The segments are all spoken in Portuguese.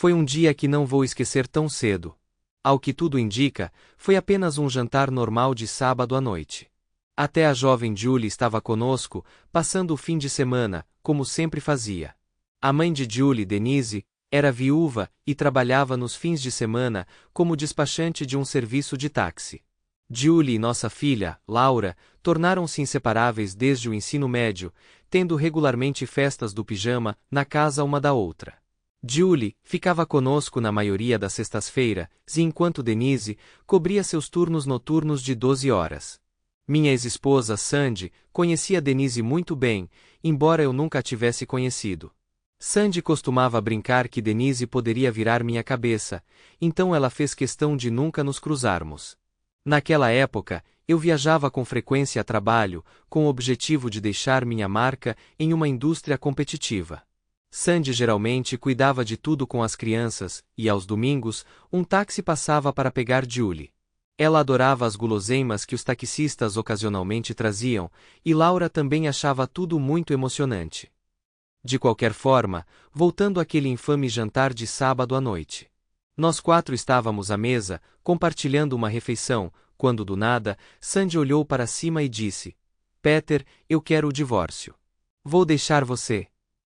Foi um dia que não vou esquecer tão cedo. Ao que tudo indica, foi apenas um jantar normal de sábado à noite. Até a jovem Julie estava conosco, passando o fim de semana, como sempre fazia. A mãe de Julie, Denise, era viúva e trabalhava nos fins de semana como despachante de um serviço de táxi. Julie e nossa filha, Laura, tornaram-se inseparáveis desde o ensino médio, tendo regularmente festas do pijama na casa uma da outra. Julie ficava conosco na maioria das sextas-feiras, e enquanto Denise cobria seus turnos noturnos de 12 horas. Minha ex-esposa Sandy conhecia Denise muito bem, embora eu nunca a tivesse conhecido. Sandy costumava brincar que Denise poderia virar minha cabeça, então ela fez questão de nunca nos cruzarmos. Naquela época, eu viajava com frequência a trabalho, com o objetivo de deixar minha marca em uma indústria competitiva. Sandy geralmente cuidava de tudo com as crianças, e aos domingos, um táxi passava para pegar Julie. Ela adorava as guloseimas que os taxistas ocasionalmente traziam, e Laura também achava tudo muito emocionante. De qualquer forma, voltando àquele infame jantar de sábado à noite. Nós quatro estávamos à mesa, compartilhando uma refeição, quando do nada, Sandy olhou para cima e disse: Peter, eu quero o divórcio. Vou deixar você.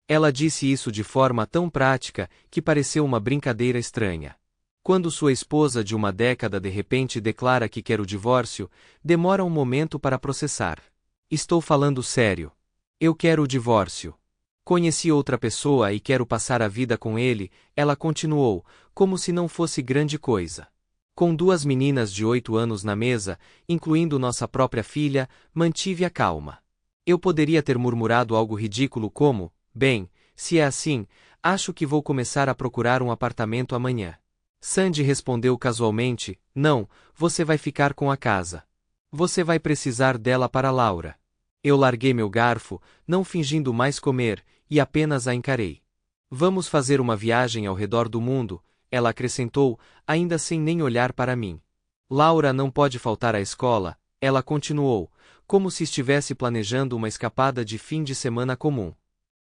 Ela disse isso de forma tão prática que pareceu uma brincadeira estranha. Quando sua esposa de uma década de repente declara que quer o divórcio, demora um momento para processar. Estou falando sério. Eu quero o divórcio. Conheci outra pessoa e quero passar a vida com ele, ela continuou, como se não fosse grande coisa. Com 2 meninas de 8 anos na mesa, incluindo nossa própria filha, mantive a calma. Eu poderia ter murmurado algo ridículo como: bem, se é assim, acho que vou começar a procurar um apartamento amanhã. Sandy respondeu casualmente: não, você vai ficar com a casa. Você vai precisar dela para Laura. Eu larguei meu garfo, não fingindo mais comer, e apenas a encarei. Vamos fazer uma viagem ao redor do mundo, ela acrescentou, ainda sem nem olhar para mim. Laura não pode faltar à escola, ela continuou, como se estivesse planejando uma escapada de fim de semana comum.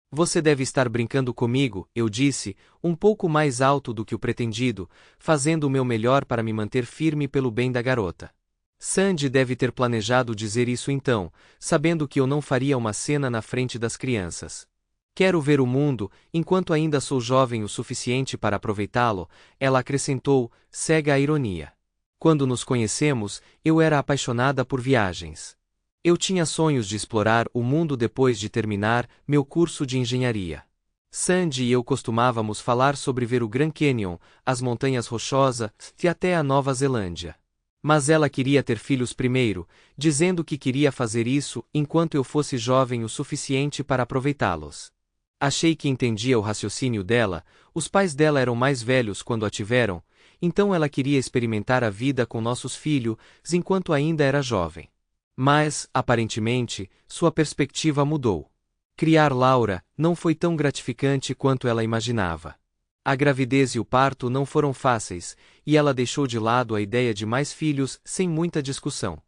Você deve estar brincando comigo, eu disse, um pouco mais alto do que o pretendido, fazendo o meu melhor para me manter firme pelo bem da garota. Sandy deve ter planejado dizer isso então, sabendo que eu não faria uma cena na frente das crianças. Quero ver o mundo, enquanto ainda sou jovem o suficiente para aproveitá-lo, ela acrescentou, cega a ironia. Quando nos conhecemos, eu era apaixonada por viagens. Eu tinha sonhos de explorar o mundo depois de terminar meu curso de engenharia. Sandy e eu costumávamos falar sobre ver o Grand Canyon, as Montanhas Rochosas e até a Nova Zelândia. Mas ela queria ter filhos primeiro, dizendo que queria fazer isso enquanto eu fosse jovem o suficiente para aproveitá-los. Achei que entendia o raciocínio dela, os pais dela eram mais velhos quando a tiveram, então ela queria experimentar a vida com nossos filhos enquanto ainda era jovem. Mas, aparentemente, sua perspectiva mudou. Criar Laura não foi tão gratificante quanto ela imaginava. A gravidez e o parto não foram fáceis, e ela deixou de lado a ideia de mais filhos sem muita discussão.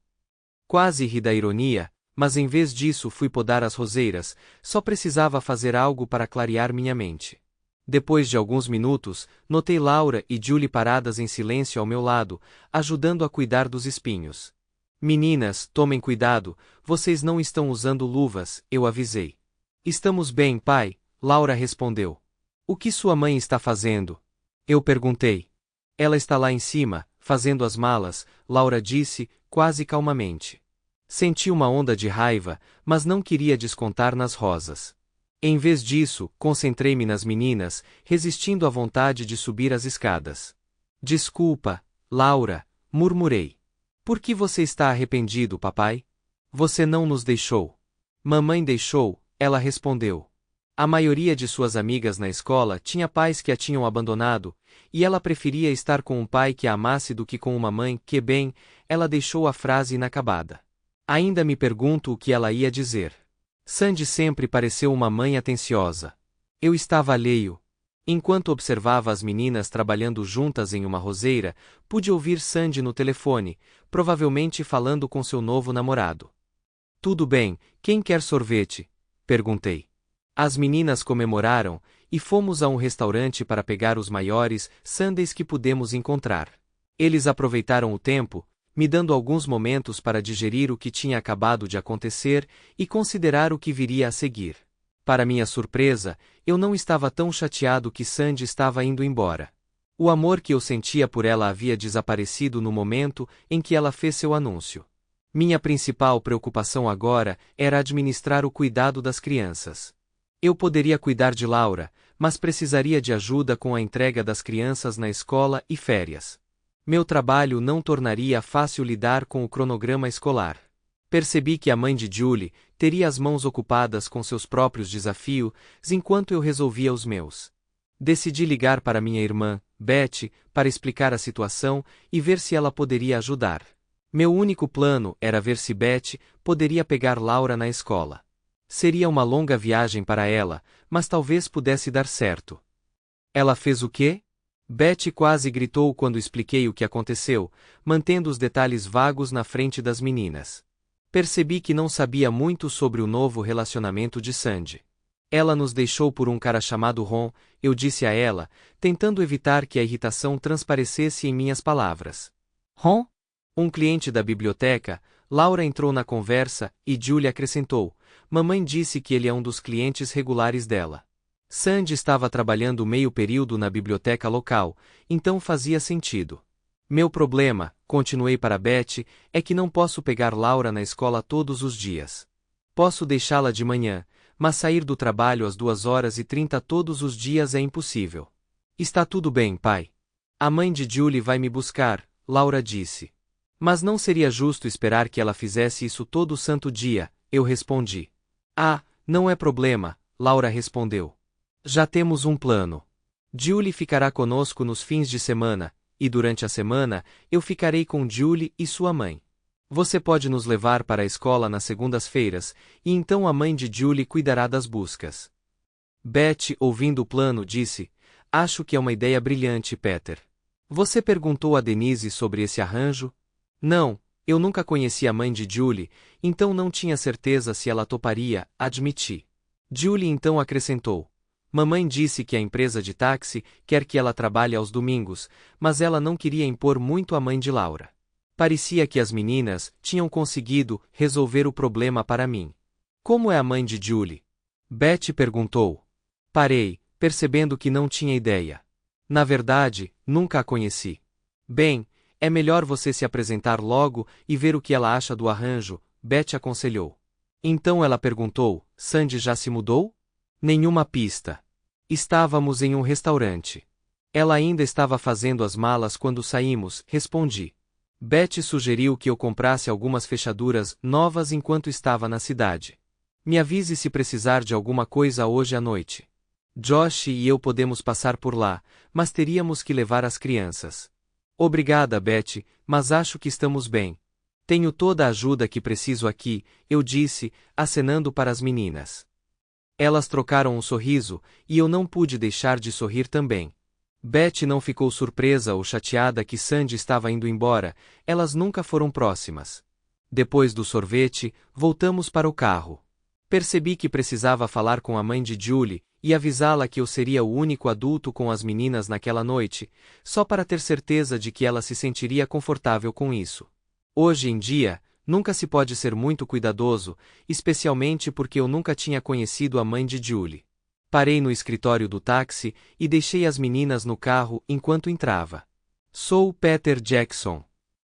Quase ri da ironia, mas em vez disso fui podar as roseiras, só precisava fazer algo para clarear minha mente. Depois de alguns minutos, notei Laura e Julie paradas em silêncio ao meu lado, ajudando a cuidar dos espinhos. Meninas, tomem cuidado, vocês não estão usando luvas, eu avisei. Estamos bem, pai, Laura respondeu. O que sua mãe está fazendo? Eu perguntei. Ela está lá em cima, fazendo as malas, Laura disse, quase calmamente. Senti uma onda de raiva, mas não queria descontar nas rosas. Em vez disso, concentrei-me nas meninas, resistindo à vontade de subir as escadas. Desculpa, Laura, murmurei. Por que você está arrependido, papai? Você não nos deixou. Mamãe deixou, ela respondeu. A maioria de suas amigas na escola tinha pais que a tinham abandonado, e ela preferia estar com um pai que a amasse do que com uma mãe que, bem, ela deixou a frase inacabada. Ainda me pergunto o que ela ia dizer. Sandy sempre pareceu uma mãe atenciosa. Eu estava alheio. Enquanto observava as meninas trabalhando juntas em uma roseira, pude ouvir Sandy no telefone, provavelmente falando com seu novo namorado. Tudo bem, quem quer sorvete? Perguntei. As meninas comemoraram, e fomos a um restaurante para pegar os maiores sundaes que pudemos encontrar. Eles aproveitaram o tempo, me dando alguns momentos para digerir o que tinha acabado de acontecer e considerar o que viria a seguir. Para minha surpresa, eu não estava tão chateado que Sandy estava indo embora. O amor que eu sentia por ela havia desaparecido no momento em que ela fez seu anúncio. Minha principal preocupação agora era administrar o cuidado das crianças. Eu poderia cuidar de Laura, mas precisaria de ajuda com a entrega das crianças na escola e férias. Meu trabalho não tornaria fácil lidar com o cronograma escolar. Percebi que a mãe de Julie teria as mãos ocupadas com seus próprios desafios enquanto eu resolvia os meus. Decidi ligar para minha irmã, Betty, para explicar a situação e ver se ela poderia ajudar. Meu único plano era ver se Betty poderia pegar Laura na escola. Seria uma longa viagem para ela, mas talvez pudesse dar certo. Ela fez o quê? Betty quase gritou quando expliquei o que aconteceu, mantendo os detalhes vagos na frente das meninas. Percebi que não sabia muito sobre o novo relacionamento de Sandy. Ela nos deixou por um cara chamado Ron, eu disse a ela, tentando evitar que a irritação transparecesse em minhas palavras. Ron? Um cliente da biblioteca. Laura entrou na conversa e Julie acrescentou. Mamãe disse que ele é um dos clientes regulares dela. Sandy estava trabalhando meio período na biblioteca local, então fazia sentido. Meu problema, continuei para Betty, é que não posso pegar Laura na escola todos os dias. Posso deixá-la de manhã, mas sair do trabalho às 2h30 todos os dias é impossível. Está tudo bem, pai. A mãe de Julie vai me buscar, Laura disse. Mas não seria justo esperar que ela fizesse isso todo santo dia, eu respondi. Ah, não é problema, Laura respondeu. Já temos um plano. Julie ficará conosco nos fins de semana, e durante a semana, eu ficarei com Julie e sua mãe. Você pode nos levar para a escola nas segundas-feiras, e então a mãe de Julie cuidará das buscas. Betty, ouvindo o plano, disse, acho que é uma ideia brilhante, Peter. Você perguntou a Denise sobre esse arranjo? Não, eu nunca conheci a mãe de Julie, então não tinha certeza se ela toparia, admiti. Julie então acrescentou. Mamãe disse que a empresa de táxi quer que ela trabalhe aos domingos, mas ela não queria impor muito à mãe de Laura. Parecia que as meninas tinham conseguido resolver o problema para mim. Como é a mãe de Julie? Betty perguntou. Parei, percebendo que não tinha ideia. Na verdade, nunca a conheci. Bem, é melhor você se apresentar logo e ver o que ela acha do arranjo, Betty aconselhou. Então ela perguntou, Sandy já se mudou? Nenhuma pista. Estávamos em um restaurante. Ela ainda estava fazendo as malas quando saímos, respondi. Betty sugeriu que eu comprasse algumas fechaduras novas enquanto estava na cidade. Me avise se precisar de alguma coisa hoje à noite. Josh e eu podemos passar por lá, mas teríamos que levar as crianças. Obrigada, Betty, mas acho que estamos bem. Tenho toda a ajuda que preciso aqui, eu disse, acenando para as meninas. Elas trocaram um sorriso, e eu não pude deixar de sorrir também. Betty não ficou surpresa ou chateada que Sandy estava indo embora, elas nunca foram próximas. Depois do sorvete, voltamos para o carro. Percebi que precisava falar com a mãe de Julie, e avisá-la que eu seria o único adulto com as meninas naquela noite, só para ter certeza de que ela se sentiria confortável com isso. Hoje em dia, nunca se pode ser muito cuidadoso, especialmente porque eu nunca tinha conhecido a mãe de Julie. Parei no escritório do táxi e deixei as meninas no carro enquanto entrava. Sou Peter Jackson.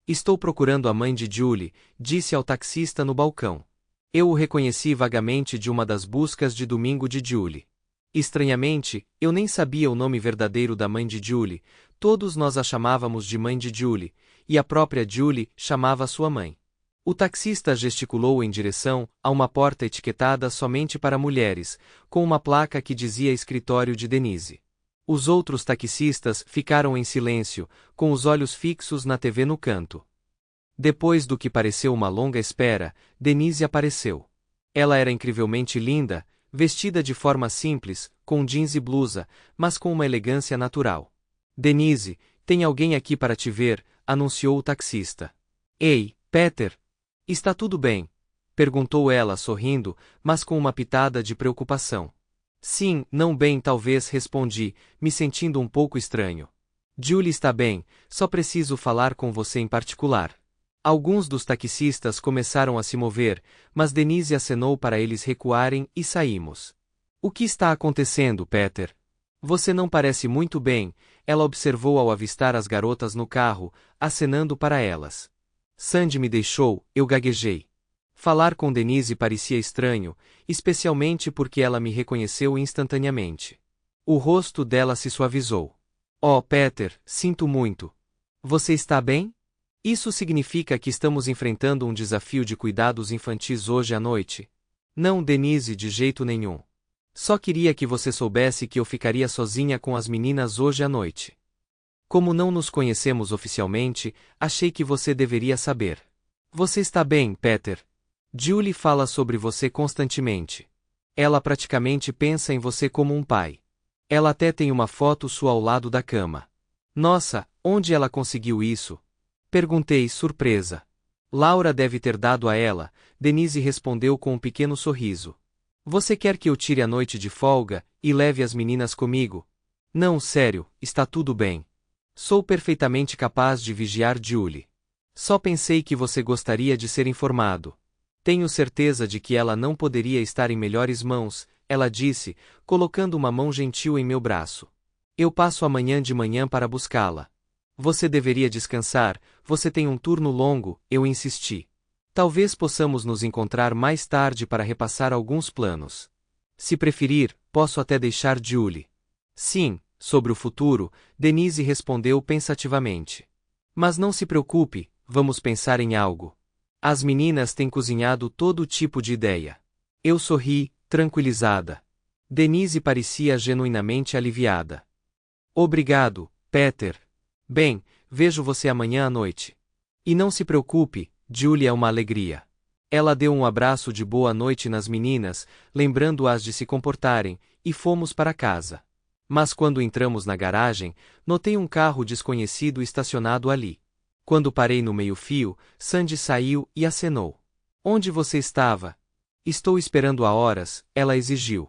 Estou procurando a mãe de Julie, disse ao taxista no balcão. Eu o reconheci vagamente de uma das buscas de domingo de Julie. Estranhamente, eu nem sabia o nome verdadeiro da mãe de Julie, todos nós a chamávamos de mãe de Julie, e a própria Julie chamava sua mãe. O taxista gesticulou em direção a uma porta etiquetada somente para mulheres, com uma placa que dizia escritório de Denise. Os outros taxistas ficaram em silêncio, com os olhos fixos na TV no canto. Depois do que pareceu uma longa espera, Denise apareceu. Ela era incrivelmente linda, vestida de forma simples, com jeans e blusa, mas com uma elegância natural. Denise, tem alguém aqui para te ver, anunciou o taxista. Ei, Peter! Está tudo bem? Perguntou ela sorrindo, mas com uma pitada de preocupação. Sim, não bem, talvez, respondi, me sentindo um pouco estranho. Julie está bem, só preciso falar com você em particular. Alguns dos taxistas começaram a se mover, mas Denise acenou para eles recuarem e saímos. O que está acontecendo, Peter? Você não parece muito bem, ela observou ao avistar as garotas no carro, acenando para elas. Sandy me deixou, eu gaguejei. Falar com Denise parecia estranho, especialmente porque ela me reconheceu instantaneamente. O rosto dela se suavizou. Oh, Peter, sinto muito. Você está bem? Isso significa que estamos enfrentando um desafio de cuidados infantis hoje à noite? Não, Denise, de jeito nenhum. Só queria que você soubesse que eu ficaria sozinha com as meninas hoje à noite. Como não nos conhecemos oficialmente, achei que você deveria saber. Você está bem, Peter? Julie fala sobre você constantemente. Ela praticamente pensa em você como um pai. Ela até tem uma foto sua ao lado da cama. Nossa, onde ela conseguiu isso? Perguntei, surpresa. Laura deve ter dado a ela, Denise respondeu com um pequeno sorriso. Você quer que eu tire a noite de folga e leve as meninas comigo? Não, sério, está tudo bem. Sou perfeitamente capaz de vigiar Julie. Só pensei que você gostaria de ser informado. Tenho certeza de que ela não poderia estar em melhores mãos, ela disse, colocando uma mão gentil em meu braço. Eu passo amanhã de manhã para buscá-la. Você deveria descansar, você tem um turno longo, eu insisti. Talvez possamos nos encontrar mais tarde para repassar alguns planos. Se preferir, posso até deixar Julie. Sim, sobre o futuro, Denise respondeu pensativamente. Mas não se preocupe, vamos pensar em algo. As meninas têm cozinhado todo tipo de ideia. Eu sorri, tranquilizada. Denise parecia genuinamente aliviada. Obrigado, Peter. Bem, vejo você amanhã à noite. E não se preocupe, Julie é uma alegria. Ela deu um abraço de boa noite nas meninas, lembrando-as de se comportarem, e fomos para casa. Mas quando entramos na garagem, notei um carro desconhecido estacionado ali. Quando parei no meio-fio, Sandy saiu e acenou. Onde você estava? Estou esperando há horas, ela exigiu.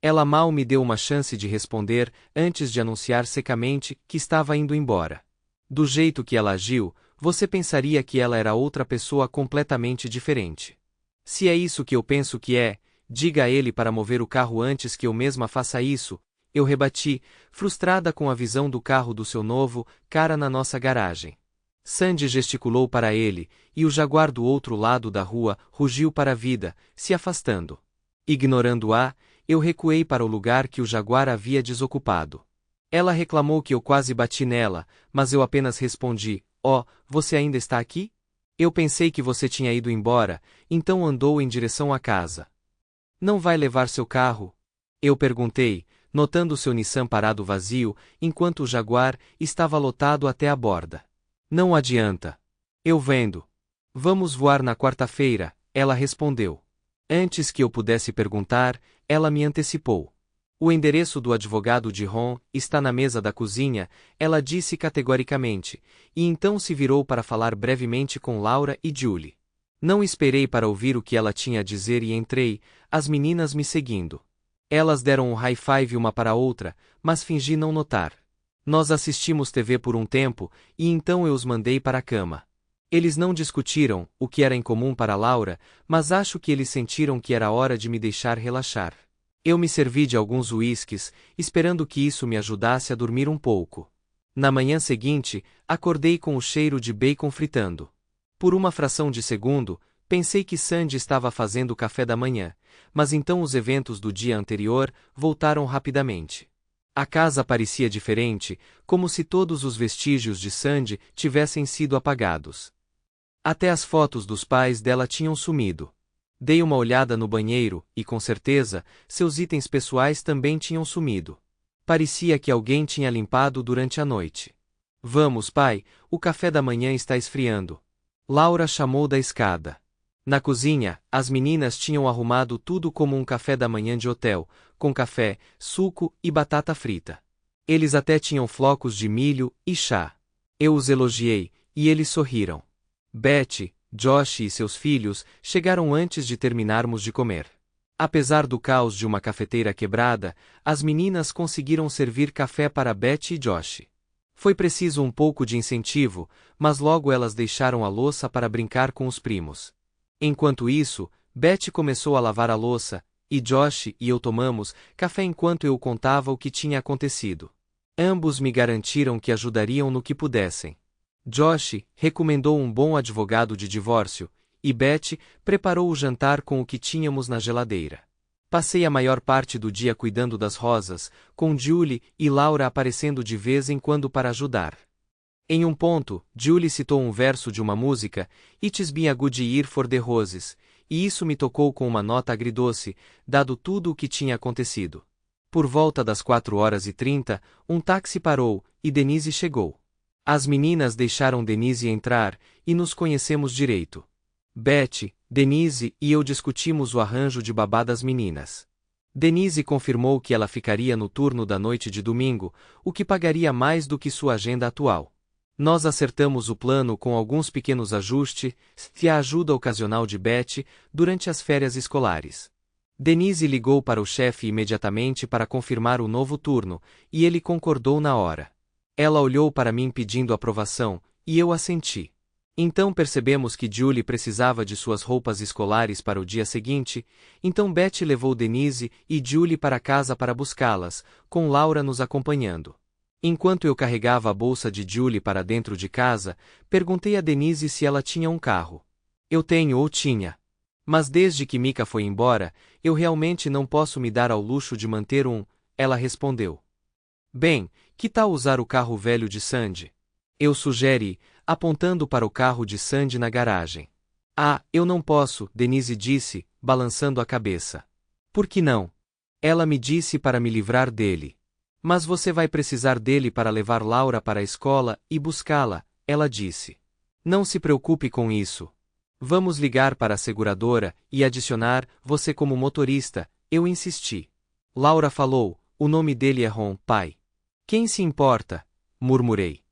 Ela mal me deu uma chance de responder antes de anunciar secamente que estava indo embora. Do jeito que ela agiu, você pensaria que ela era outra pessoa completamente diferente. Se é isso que eu penso que é, diga a ele para mover o carro antes que eu mesma faça isso, eu rebati, frustrada com a visão do carro do seu novo cara na nossa garagem. Sandy gesticulou para ele, e o jaguar do outro lado da rua rugiu para a vida, se afastando. Ignorando-a, eu recuei para o lugar que o jaguar havia desocupado. Ela reclamou que eu quase bati nela, mas eu apenas respondi, oh, você ainda está aqui? Eu pensei que você tinha ido embora, então andou em direção à casa. Não vai levar seu carro? Eu perguntei, notando seu Nissan parado vazio, enquanto o jaguar estava lotado até a borda. Não adianta. Eu vendo. Vamos voar na quarta-feira, ela respondeu. Antes que eu pudesse perguntar, ela me antecipou. O endereço do advogado de Ron está na mesa da cozinha, ela disse categoricamente, e então se virou para falar brevemente com Laura e Julie. Não esperei para ouvir o que ela tinha a dizer e entrei, as meninas me seguindo. Elas deram um high five uma para a outra, mas fingi não notar. Nós assistimos TV por um tempo, e então eu os mandei para a cama. Eles não discutiram, o que era incomum para Laura, mas acho que eles sentiram que era hora de me deixar relaxar. Eu me servi de alguns uísques, esperando que isso me ajudasse a dormir um pouco. Na manhã seguinte, acordei com o cheiro de bacon fritando. Por uma fração de segundo, pensei que Sandy estava fazendo o café da manhã, mas então os eventos do dia anterior voltaram rapidamente. A casa parecia diferente, como se todos os vestígios de Sandy tivessem sido apagados. Até as fotos dos pais dela tinham sumido. Dei uma olhada no banheiro, e com certeza, seus itens pessoais também tinham sumido. Parecia que alguém tinha limpado durante a noite. Vamos, pai, o café da manhã está esfriando. Laura chamou da escada. Na cozinha, as meninas tinham arrumado tudo como um café da manhã de hotel, com café, suco e batata frita. Eles até tinham flocos de milho e chá. Eu os elogiei, e eles sorriram. Betty, Josh e seus filhos chegaram antes de terminarmos de comer. Apesar do caos de uma cafeteira quebrada, as meninas conseguiram servir café para Betty e Josh. Foi preciso um pouco de incentivo, mas logo elas deixaram a louça para brincar com os primos. Enquanto isso, Betty começou a lavar a louça, e Josh e eu tomamos café enquanto eu contava o que tinha acontecido. Ambos me garantiram que ajudariam no que pudessem. Josh recomendou um bom advogado de divórcio, e Betty preparou o jantar com o que tínhamos na geladeira. Passei a maior parte do dia cuidando das rosas, com Julie e Laura aparecendo de vez em quando para ajudar. Em um ponto, Julie citou um verso de uma música, It's been a good year for the roses, e isso me tocou com uma nota agridoce, dado tudo o que tinha acontecido. Por volta das 4h30, um táxi parou, e Denise chegou. As meninas deixaram Denise entrar, e nos conhecemos direito. Betty, Denise e eu discutimos o arranjo de babá das meninas. Denise confirmou que ela ficaria no turno da noite de domingo, o que pagaria mais do que sua agenda atual. Nós acertamos o plano com alguns pequenos ajustes e a ajuda ocasional de Betty durante as férias escolares. Denise ligou para o chefe imediatamente para confirmar o novo turno, e ele concordou na hora. Ela olhou para mim pedindo aprovação, e eu assenti. Então percebemos que Julie precisava de suas roupas escolares para o dia seguinte, então Betty levou Denise e Julie para casa para buscá-las, com Laura nos acompanhando. Enquanto eu carregava a bolsa de Julie para dentro de casa, perguntei a Denise se ela tinha um carro. Eu tenho ou tinha. Mas desde que Mika foi embora, eu realmente não posso me dar ao luxo de manter um, ela respondeu. Bem, que tal usar o carro velho de Sandy? Eu sugeri, apontando para o carro de Sandy na garagem. Ah, eu não posso, Denise disse, balançando a cabeça. Por que não? Ela me disse para me livrar dele. Mas você vai precisar dele para levar Laura para a escola e buscá-la, ela disse. Não se preocupe com isso. Vamos ligar para a seguradora e adicionar você como motorista, eu insisti. Laura falou, o nome dele é Ron, pai. Quem se importa? Murmurei.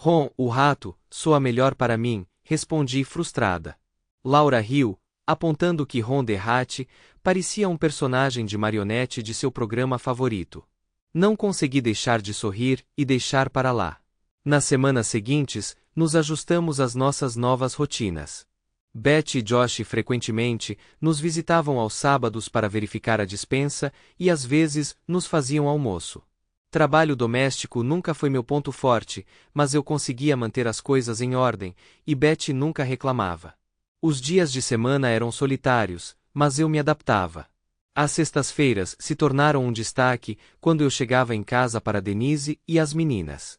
Ron, o rato, soa melhor para mim, respondi frustrada. Laura riu, apontando que Ron the Rat parecia um personagem de marionete de seu programa favorito. Não consegui deixar de sorrir e deixar para lá. Nas semanas seguintes, nos ajustamos às nossas novas rotinas. Betty e Josh frequentemente nos visitavam aos sábados para verificar a despensa e às vezes nos faziam almoço. Trabalho doméstico nunca foi meu ponto forte, mas eu conseguia manter as coisas em ordem, e Betty nunca reclamava. Os dias de semana eram solitários, mas eu me adaptava. As sextas-feiras se tornaram um destaque quando eu chegava em casa para Denise e as meninas.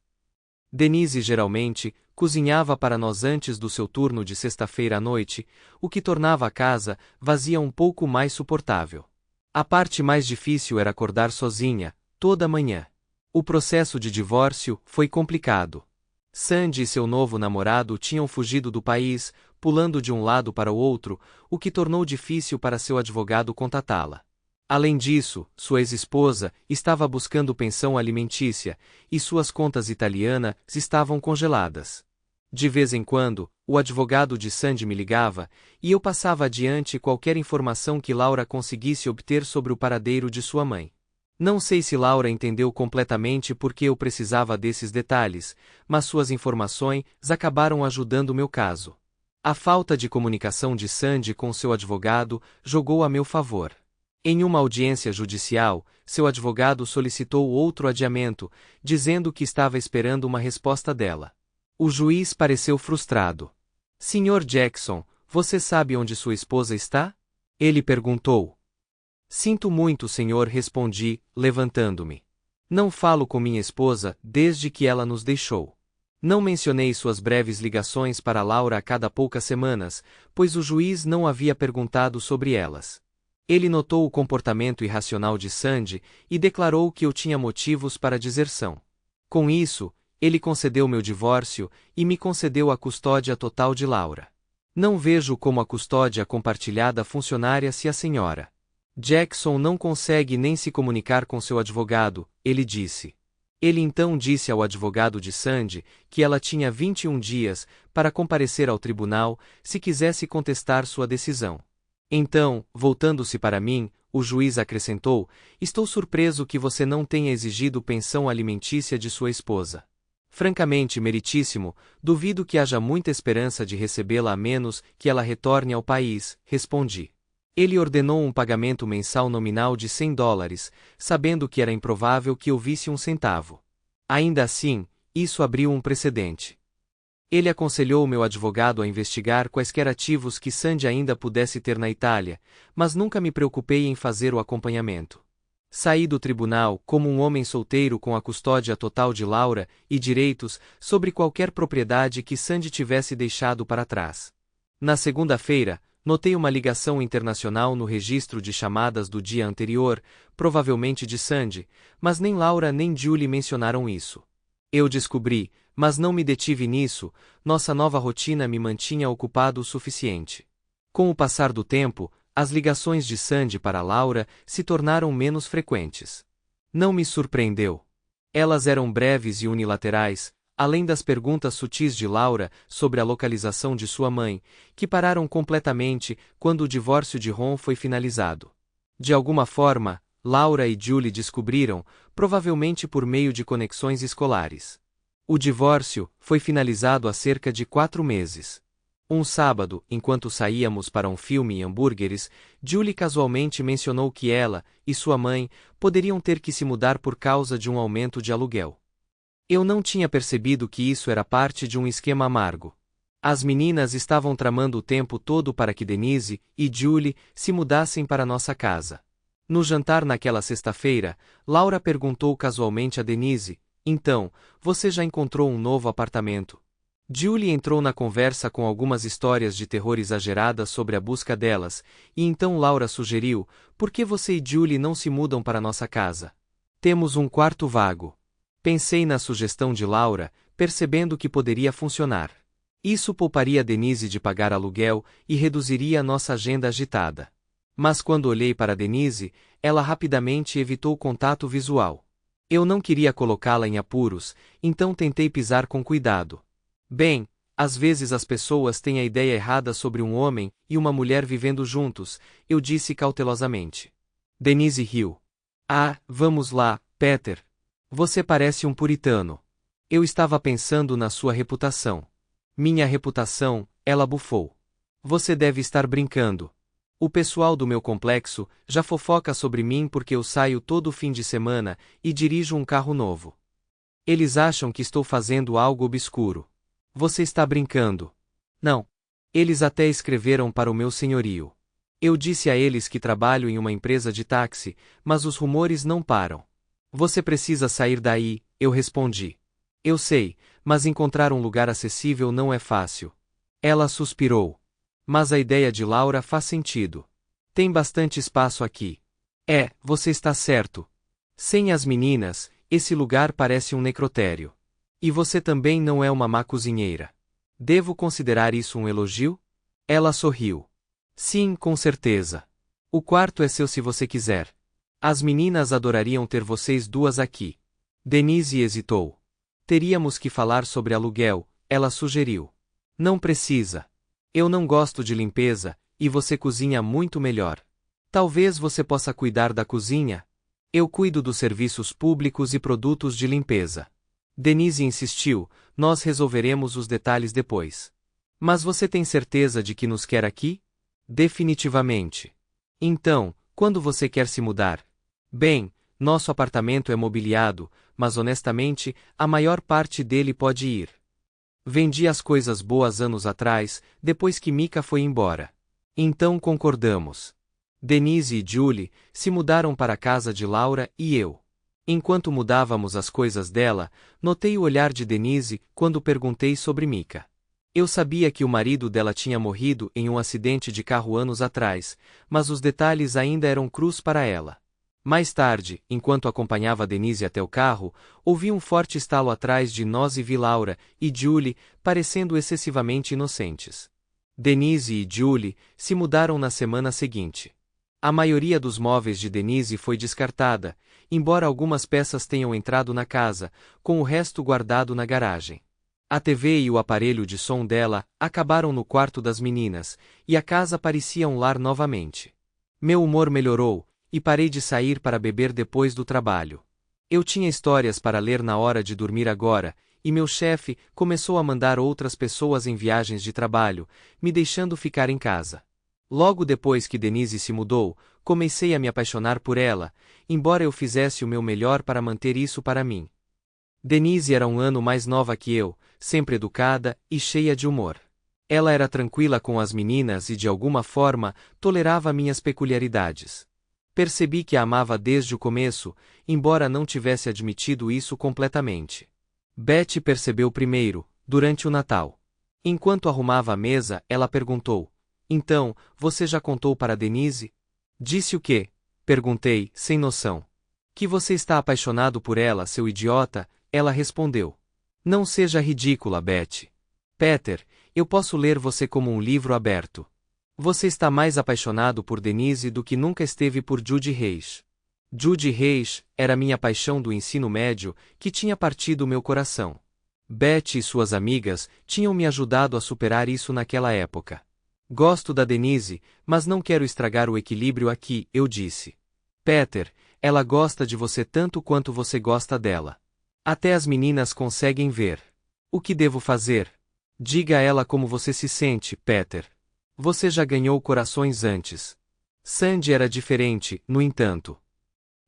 Denise geralmente cozinhava para nós antes do seu turno de sexta-feira à noite, o que tornava a casa vazia um pouco mais suportável. A parte mais difícil era acordar sozinha, toda manhã. O processo de divórcio foi complicado. Sandy e seu novo namorado tinham fugido do país, pulando de um lado para o outro, o que tornou difícil para seu advogado contatá-la. Além disso, sua ex-esposa estava buscando pensão alimentícia, e suas contas italianas estavam congeladas. De vez em quando, o advogado de Sandy me ligava, e eu passava adiante qualquer informação que Laura conseguisse obter sobre o paradeiro de sua mãe. Não sei se Laura entendeu completamente por que eu precisava desses detalhes, mas suas informações acabaram ajudando meu caso. A falta de comunicação de Sandy com seu advogado jogou a meu favor. Em uma audiência judicial, seu advogado solicitou outro adiamento, dizendo que estava esperando uma resposta dela. O juiz pareceu frustrado. Sr. Jackson, você sabe onde sua esposa está? Ele perguntou. Sinto muito, senhor, respondi, levantando-me. Não falo com minha esposa desde que ela nos deixou. Não mencionei suas breves ligações para Laura a cada poucas semanas, pois o juiz não havia perguntado sobre elas. Ele notou o comportamento irracional de Sandy e declarou que eu tinha motivos para deserção. Com isso, ele concedeu meu divórcio e me concedeu a custódia total de Laura. Não vejo como a custódia compartilhada funcionaria se a senhora Jackson não consegue nem se comunicar com seu advogado, ele disse. Ele então disse ao advogado de Sandy que ela tinha 21 dias para comparecer ao tribunal se quisesse contestar sua decisão. Então, voltando-se para mim, o juiz acrescentou, estou surpreso que você não tenha exigido pensão alimentícia de sua esposa. Francamente, meritíssimo, duvido que haja muita esperança de recebê-la a menos que ela retorne ao país, respondi. Ele ordenou um pagamento mensal nominal de $100, sabendo que era improvável que eu visse um centavo. Ainda assim, isso abriu um precedente. Ele aconselhou meu advogado a investigar quaisquer ativos que Sandy ainda pudesse ter na Itália, mas nunca me preocupei em fazer o acompanhamento. Saí do tribunal como um homem solteiro com a custódia total de Laura e direitos sobre qualquer propriedade que Sandy tivesse deixado para trás. Na segunda-feira, notei uma ligação internacional no registro de chamadas do dia anterior, provavelmente de Sandy, mas nem Laura nem Julie mencionaram isso. Eu descobri, mas não me detive nisso, nossa nova rotina me mantinha ocupado o suficiente. Com o passar do tempo, as ligações de Sandy para Laura se tornaram menos frequentes. Não me surpreendeu. Elas eram breves e unilaterais, além das perguntas sutis de Laura sobre a localização de sua mãe, que pararam completamente quando o divórcio de Ron foi finalizado. De alguma forma, Laura e Julie descobriram, provavelmente por meio de conexões escolares. O divórcio foi finalizado há cerca de 4 meses. Um sábado, enquanto saíamos para um filme e hambúrgueres, Julie casualmente mencionou que ela e sua mãe poderiam ter que se mudar por causa de um aumento de aluguel. Eu não tinha percebido que isso era parte de um esquema amargo. As meninas estavam tramando o tempo todo para que Denise e Julie se mudassem para nossa casa. No jantar naquela sexta-feira, Laura perguntou casualmente a Denise, então, você já encontrou um novo apartamento? Julie entrou na conversa com algumas histórias de terror exageradas sobre a busca delas, e então Laura sugeriu, por que você e Julie não se mudam para nossa casa? Temos um quarto vago. Pensei na sugestão de Laura, percebendo que poderia funcionar. Isso pouparia Denise de pagar aluguel e reduziria nossa agenda agitada. Mas quando olhei para Denise, ela rapidamente evitou contato visual. Eu não queria colocá-la em apuros, então tentei pisar com cuidado. Bem, às vezes as pessoas têm a ideia errada sobre um homem e uma mulher vivendo juntos, eu disse cautelosamente. Denise riu. Ah, vamos lá, Peter. Você parece um puritano. Eu estava pensando na sua reputação. Minha reputação, ela bufou. Você deve estar brincando. O pessoal do meu complexo já fofoca sobre mim porque eu saio todo fim de semana e dirijo um carro novo. Eles acham que estou fazendo algo obscuro. Você está brincando. Não. Eles até escreveram para o meu senhorio. Eu disse a eles que trabalho em uma empresa de táxi, mas os rumores não param. Você precisa sair daí, eu respondi. Eu sei, mas encontrar um lugar acessível não é fácil. Ela suspirou. Mas a ideia de Laura faz sentido. Tem bastante espaço aqui. Você está certo. Sem as meninas, esse lugar parece um necrotério. E você também não é uma má cozinheira. Devo considerar isso um elogio? Ela sorriu. Sim, com certeza. O quarto é seu se você quiser. As meninas adorariam ter vocês duas aqui. Denise hesitou. Teríamos que falar sobre aluguel, ela sugeriu. Não precisa. Eu não gosto de limpeza, e você cozinha muito melhor. Talvez você possa cuidar da cozinha? Eu cuido dos serviços públicos e produtos de limpeza. Denise insistiu, nós resolveremos os detalhes depois. Mas você tem certeza de que nos quer aqui? Definitivamente. Então, quando você quer se mudar? Bem, nosso apartamento é mobiliado, mas honestamente, a maior parte dele pode ir. Vendi as coisas boas anos atrás, depois que Mika foi embora. Então concordamos. Denise e Julie se mudaram para a casa de Laura e eu. Enquanto mudávamos as coisas dela, notei o olhar de Denise quando perguntei sobre Mika. Eu sabia que o marido dela tinha morrido em um acidente de carro anos atrás, mas os detalhes ainda eram crus para ela. Mais tarde, enquanto acompanhava Denise até o carro, ouvi um forte estalo atrás de nós e vi Laura e Julie parecendo excessivamente inocentes. Denise e Julie se mudaram na semana seguinte. A maioria dos móveis de Denise foi descartada, embora algumas peças tenham entrado na casa, com o resto guardado na garagem. A TV e o aparelho de som dela acabaram no quarto das meninas, e a casa parecia um lar novamente. Meu humor melhorou, e parei de sair para beber depois do trabalho. Eu tinha histórias para ler na hora de dormir agora, e meu chefe começou a mandar outras pessoas em viagens de trabalho, me deixando ficar em casa. Logo depois que Denise se mudou, comecei a me apaixonar por ela, embora eu fizesse o meu melhor para manter isso para mim. Denise era um ano mais nova que eu, sempre educada e cheia de humor. Ela era tranquila com as meninas e de alguma forma tolerava minhas peculiaridades. Percebi que a amava desde o começo, embora não tivesse admitido isso completamente. Betty percebeu primeiro, durante o Natal. Enquanto arrumava a mesa, ela perguntou: "Então, você já contou para Denise?" "Disse o quê?" perguntei, sem noção. "Que você está apaixonado por ela, seu idiota", ela respondeu. "Não seja ridícula, Betty. Peter, eu posso ler você como um livro aberto. Você está mais apaixonado por Denise do que nunca esteve por Judy Reis." Judy Reis era minha paixão do ensino médio que tinha partido meu coração. Betty e suas amigas tinham me ajudado a superar isso naquela época. "Gosto da Denise, mas não quero estragar o equilíbrio aqui", eu disse. "Peter, ela gosta de você tanto quanto você gosta dela. Até as meninas conseguem ver. O que devo fazer?" "Diga a ela como você se sente, Peter. Você já ganhou corações antes." Sandy era diferente, no entanto.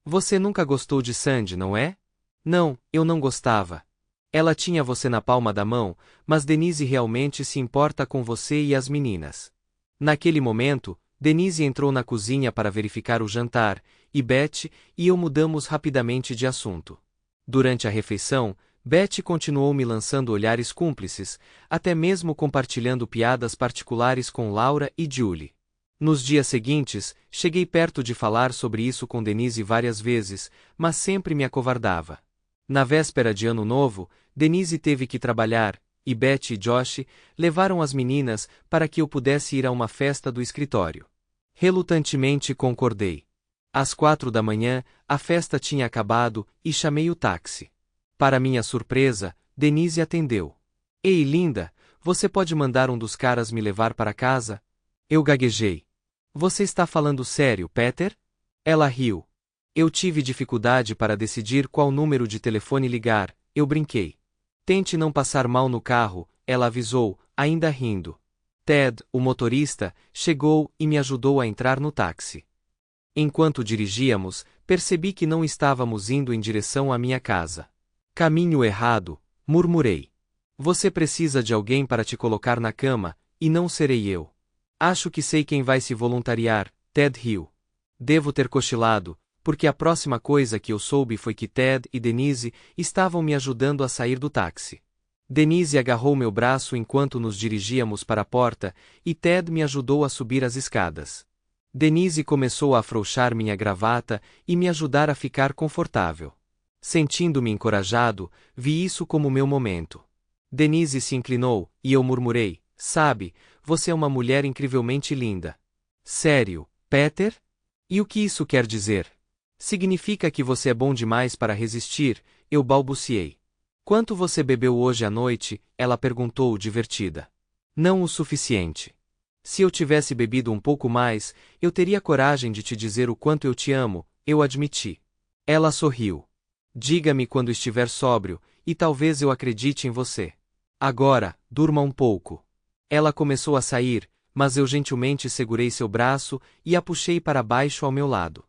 "Você nunca gostou de Sandy, não é?" "Não, eu não gostava. Ela tinha você na palma da mão, mas Denise realmente se importa com você e as meninas." Naquele momento, Denise entrou na cozinha para verificar o jantar, e Betty e eu mudamos rapidamente de assunto. Durante a refeição, Betty continuou me lançando olhares cúmplices, até mesmo compartilhando piadas particulares com Laura e Julie. Nos dias seguintes, cheguei perto de falar sobre isso com Denise várias vezes, mas sempre me acovardava. Na véspera de Ano Novo, Denise teve que trabalhar, e Betty e Josh levaram as meninas para que eu pudesse ir a uma festa do escritório. Relutantemente concordei. Às 4 da manhã, a festa tinha acabado e chamei o táxi. Para minha surpresa, Denise atendeu. "Ei, linda, você pode mandar um dos caras me levar para casa?" Eu gaguejei. "Você está falando sério, Peter?" Ela riu. "Eu tive dificuldade para decidir qual número de telefone ligar", eu brinquei. "Tente não passar mal no carro", ela avisou, ainda rindo. Ted, o motorista, chegou e me ajudou a entrar no táxi. Enquanto dirigíamos, percebi que não estávamos indo em direção à minha casa. "Caminho errado", murmurei. "Você precisa de alguém para te colocar na cama, e não serei eu." "Acho que sei quem vai se voluntariar", Ted riu. Devo ter cochilado, porque a próxima coisa que eu soube foi que Ted e Denise estavam me ajudando a sair do táxi. Denise agarrou meu braço enquanto nos dirigíamos para a porta, e Ted me ajudou a subir as escadas. Denise começou a afrouxar minha gravata e me ajudar a ficar confortável. Sentindo-me encorajado, vi isso como meu momento. Denise se inclinou, e eu murmurei: "Sabe, você é uma mulher incrivelmente linda." "Sério, Peter? E o que isso quer dizer?" "Significa que você é bom demais para resistir", eu balbuciei. "Quanto você bebeu hoje à noite?", ela perguntou, divertida. "Não o suficiente. Se eu tivesse bebido um pouco mais, eu teria coragem de te dizer o quanto eu te amo", eu admiti. Ela sorriu. "Diga-me quando estiver sóbrio, e talvez eu acredite em você. Agora, durma um pouco." Ela começou a sair, mas eu gentilmente segurei seu braço e a puxei para baixo ao meu lado.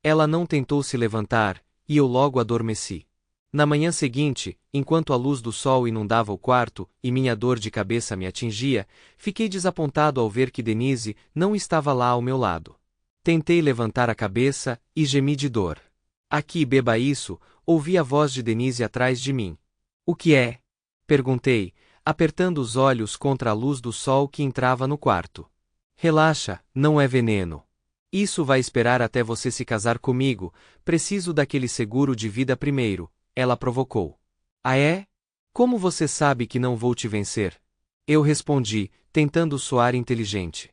Ela não tentou se levantar, e eu logo adormeci. Na manhã seguinte, enquanto a luz do sol inundava o quarto e minha dor de cabeça me atingia, fiquei desapontado ao ver que Denise não estava lá ao meu lado. Tentei levantar a cabeça e gemi de dor. "Aqui, beba isso", ouvi a voz de Denise atrás de mim. "O que é?", perguntei, apertando os olhos contra a luz do sol que entrava no quarto. "Relaxa, não é veneno. Isso vai esperar até você se casar comigo, preciso daquele seguro de vida primeiro", ela provocou. "Ah é? Como você sabe que não vou te vencer?", eu respondi, tentando soar inteligente.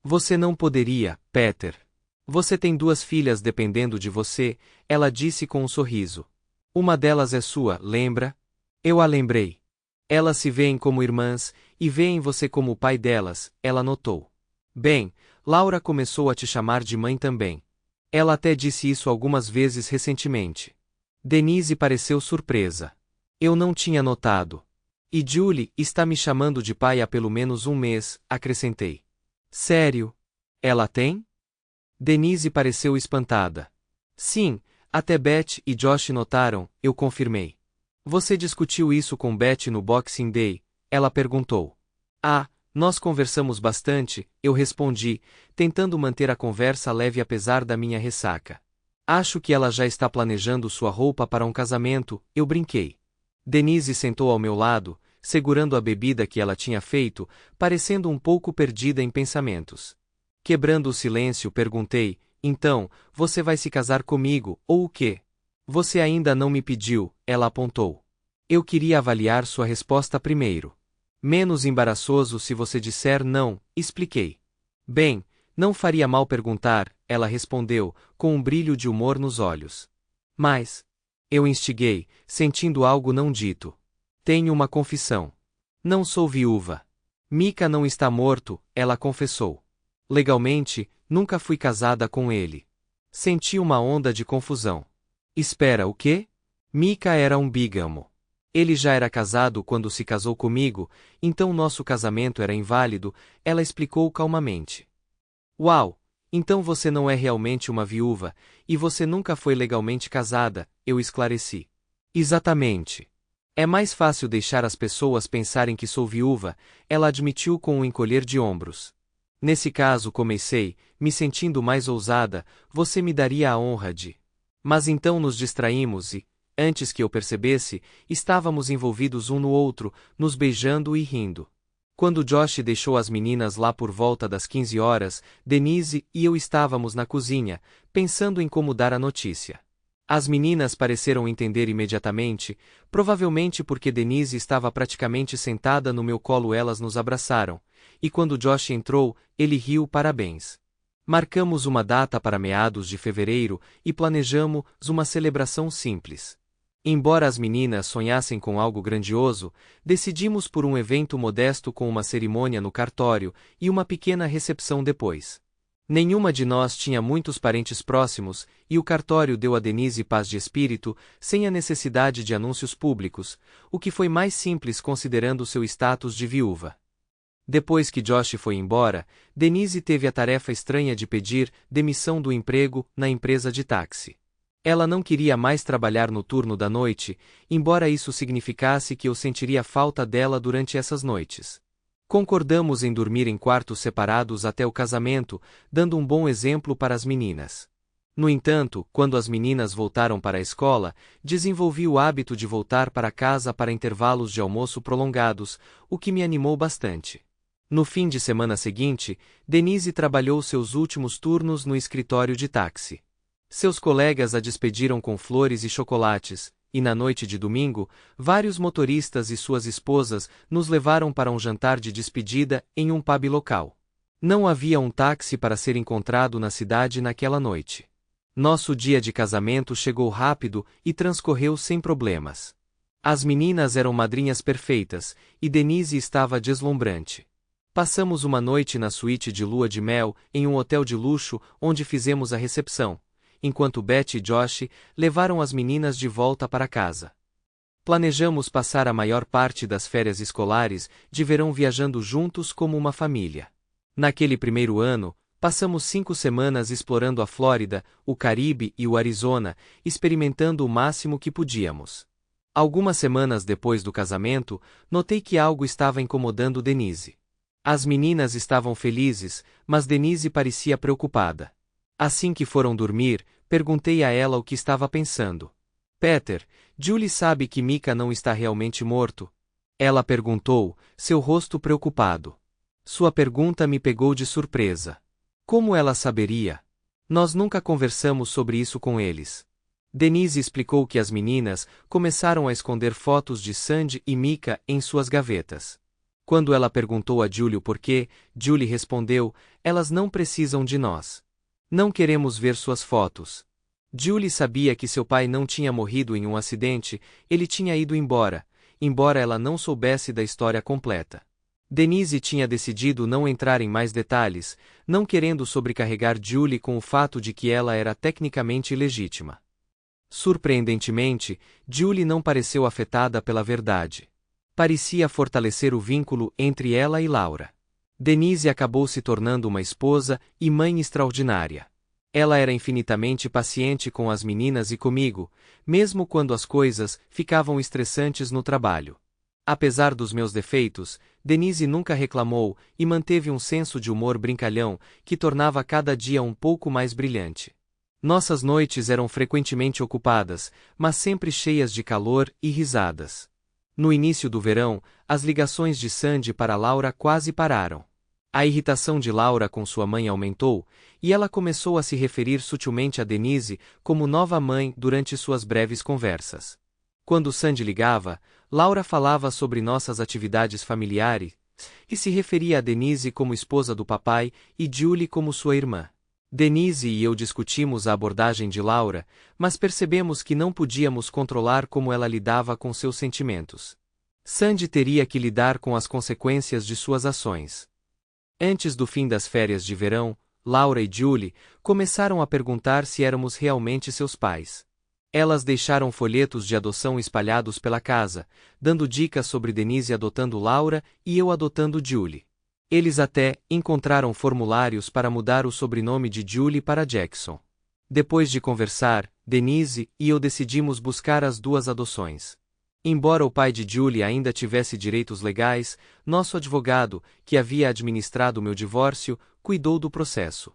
"Você não poderia, Peter. Você tem 2 filhas dependendo de você", ela disse com um sorriso. "Uma delas é sua, lembra?" Eu a lembrei. "Elas se veem como irmãs, e veem você como o pai delas", ela notou. "Bem, Laura começou a te chamar de mãe também." Ela até disse isso algumas vezes recentemente. Denise pareceu surpresa. Eu não tinha notado. E Julie está me chamando de pai há pelo menos um mês, acrescentei. Sério? Ela tem? Denise pareceu espantada. Sim, até Beth e Josh notaram, eu confirmei. Você discutiu isso com Beth no Boxing Day? Ela perguntou. Ah, nós conversamos bastante, eu respondi, tentando manter a conversa leve apesar da minha ressaca. Acho que ela já está planejando sua roupa para um casamento, eu brinquei. Denise sentou ao meu lado, segurando a bebida que ela tinha feito, parecendo um pouco perdida em pensamentos. Quebrando o silêncio, perguntei, então, você vai se casar comigo, ou o quê? Você ainda não me pediu, ela apontou. Eu queria avaliar sua resposta primeiro. Menos embaraçoso se você disser não, expliquei. Bem, não faria mal perguntar, ela respondeu, com um brilho de humor nos olhos. Mas, eu instiguei, sentindo algo não dito. Tenho uma confissão. Não sou viúva. Mika não está morto, ela confessou. Legalmente, nunca fui casada com ele. Senti uma onda de confusão. Espera, o quê? Mika era um bígamo. Ele já era casado quando se casou comigo, então nosso casamento era inválido, ela explicou calmamente. Uau! Então você não é realmente uma viúva, e você nunca foi legalmente casada, eu esclareci. Exatamente. É mais fácil deixar as pessoas pensarem que sou viúva, ela admitiu com um encolher de ombros. Nesse caso, comecei, me sentindo mais ousada, você me daria a honra de. Mas então nos distraímos e, antes que eu percebesse, estávamos envolvidos um no outro, nos beijando e rindo. Quando Josh deixou as meninas lá por volta das 15 horas, Denise e eu estávamos na cozinha, pensando em como dar a notícia. As meninas pareceram entender imediatamente, provavelmente porque Denise estava praticamente sentada no meu colo, elas nos abraçaram, e quando Josh entrou, ele riu parabéns. Marcamos uma data para meados de fevereiro e planejamos uma celebração simples. Embora as meninas sonhassem com algo grandioso, decidimos por um evento modesto com uma cerimônia no cartório e uma pequena recepção depois. Nenhuma de nós tinha muitos parentes próximos, e o cartório deu a Denise paz de espírito, sem a necessidade de anúncios públicos, o que foi mais simples considerando seu status de viúva. Depois que Josh foi embora, Denise teve a tarefa estranha de pedir demissão do emprego na empresa de táxi. Ela não queria mais trabalhar no turno da noite, embora isso significasse que eu sentiria falta dela durante essas noites. Concordamos em dormir em quartos separados até o casamento, dando um bom exemplo para as meninas. No entanto, quando as meninas voltaram para a escola, desenvolvi o hábito de voltar para casa para intervalos de almoço prolongados, o que me animou bastante. No fim de semana seguinte, Denise trabalhou seus últimos turnos no escritório de táxi. Seus colegas a despediram com flores e chocolates, e na noite de domingo, vários motoristas e suas esposas nos levaram para um jantar de despedida em um pub local. Não havia um táxi para ser encontrado na cidade naquela noite. Nosso dia de casamento chegou rápido e transcorreu sem problemas. As meninas eram madrinhas perfeitas, e Denise estava deslumbrante. Passamos uma noite na suíte de lua de mel, em um hotel de luxo, onde fizemos a recepção, enquanto Beth e Josh levaram as meninas de volta para casa. Planejamos passar a maior parte das férias escolares de verão viajando juntos como uma família. Naquele primeiro ano, passamos 5 semanas explorando a Flórida, o Caribe e o Arizona, experimentando o máximo que podíamos. Algumas semanas depois do casamento, notei que algo estava incomodando Denise. As meninas estavam felizes, mas Denise parecia preocupada. Assim que foram dormir, perguntei a ela o que estava pensando. Peter, Julie sabe que Mika não está realmente morto? Ela perguntou, seu rosto preocupado. Sua pergunta me pegou de surpresa. Como ela saberia? Nós nunca conversamos sobre isso com eles. Denise explicou que as meninas começaram a esconder fotos de Sandy e Mika em suas gavetas. Quando ela perguntou a Julie o porquê, Julie respondeu, elas não precisam de nós. Não queremos ver suas fotos. Julie sabia que seu pai não tinha morrido em um acidente, ele tinha ido embora, embora ela não soubesse da história completa. Denise tinha decidido não entrar em mais detalhes, não querendo sobrecarregar Julie com o fato de que ela era tecnicamente ilegítima. Surpreendentemente, Julie não pareceu afetada pela verdade. Parecia fortalecer o vínculo entre ela e Laura. Denise acabou se tornando uma esposa e mãe extraordinária. Ela era infinitamente paciente com as meninas e comigo, mesmo quando as coisas ficavam estressantes no trabalho. Apesar dos meus defeitos, Denise nunca reclamou e manteve um senso de humor brincalhão que tornava cada dia um pouco mais brilhante. Nossas noites eram frequentemente ocupadas, mas sempre cheias de calor e risadas. No início do verão, as ligações de Sandy para Laura quase pararam. A irritação de Laura com sua mãe aumentou, e ela começou a se referir sutilmente a Denise como nova mãe durante suas breves conversas. Quando Sandy ligava, Laura falava sobre nossas atividades familiares e se referia a Denise como esposa do papai e Julie como sua irmã. Denise e eu discutimos a abordagem de Laura, mas percebemos que não podíamos controlar como ela lidava com seus sentimentos. Sandy teria que lidar com as consequências de suas ações. Antes do fim das férias de verão, Laura e Julie começaram a perguntar se éramos realmente seus pais. Elas deixaram folhetos de adoção espalhados pela casa, dando dicas sobre Denise adotando Laura e eu adotando Julie. Eles até encontraram formulários para mudar o sobrenome de Julie para Jackson. Depois de conversar, Denise e eu decidimos buscar as duas adoções. Embora o pai de Julie ainda tivesse direitos legais, nosso advogado, que havia administrado meu divórcio, cuidou do processo.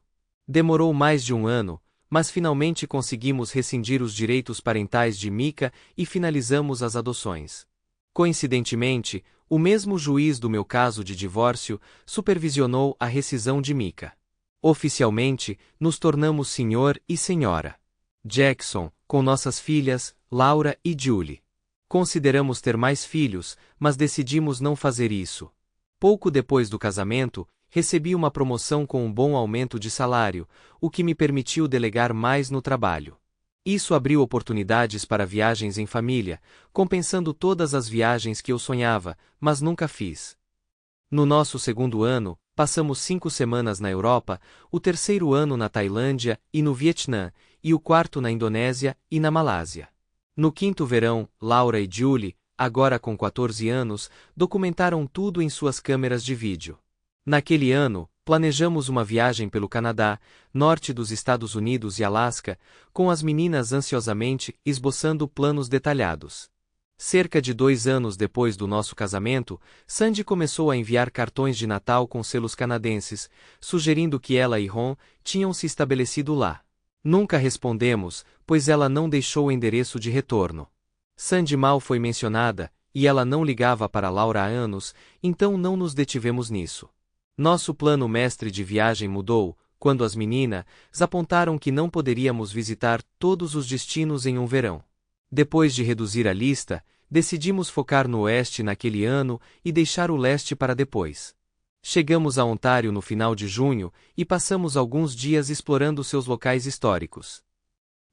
Demorou mais de um ano, mas finalmente conseguimos rescindir os direitos parentais de Mika e finalizamos as adoções. Coincidentemente, o mesmo juiz do meu caso de divórcio supervisionou a rescisão de Mika. Oficialmente, nos tornamos senhor e senhora Jackson, com nossas filhas, Laura e Julie. Consideramos ter mais filhos, mas decidimos não fazer isso. Pouco depois do casamento, recebi uma promoção com um bom aumento de salário, o que me permitiu delegar mais no trabalho. Isso abriu oportunidades para viagens em família, compensando todas as viagens que eu sonhava, mas nunca fiz. No nosso segundo ano, passamos 5 semanas na Europa, o terceiro ano na Tailândia e no Vietnã, e o quarto na Indonésia e na Malásia. No quinto verão, Laura e Julie, agora com 14 anos, documentaram tudo em suas câmeras de vídeo. Naquele ano, planejamos uma viagem pelo Canadá, norte dos Estados Unidos e Alasca, com as meninas ansiosamente esboçando planos detalhados. Cerca de 2 anos depois do nosso casamento, Sandy começou a enviar cartões de Natal com selos canadenses, sugerindo que ela e Ron tinham se estabelecido lá. Nunca respondemos, pois ela não deixou o endereço de retorno. Sandy mal foi mencionada, e ela não ligava para Laura há anos, então não nos detivemos nisso. Nosso plano mestre de viagem mudou, quando as meninas apontaram que não poderíamos visitar todos os destinos em um verão. Depois de reduzir a lista, decidimos focar no oeste naquele ano e deixar o leste para depois. Chegamos a Ontário no final de junho e passamos alguns dias explorando seus locais históricos.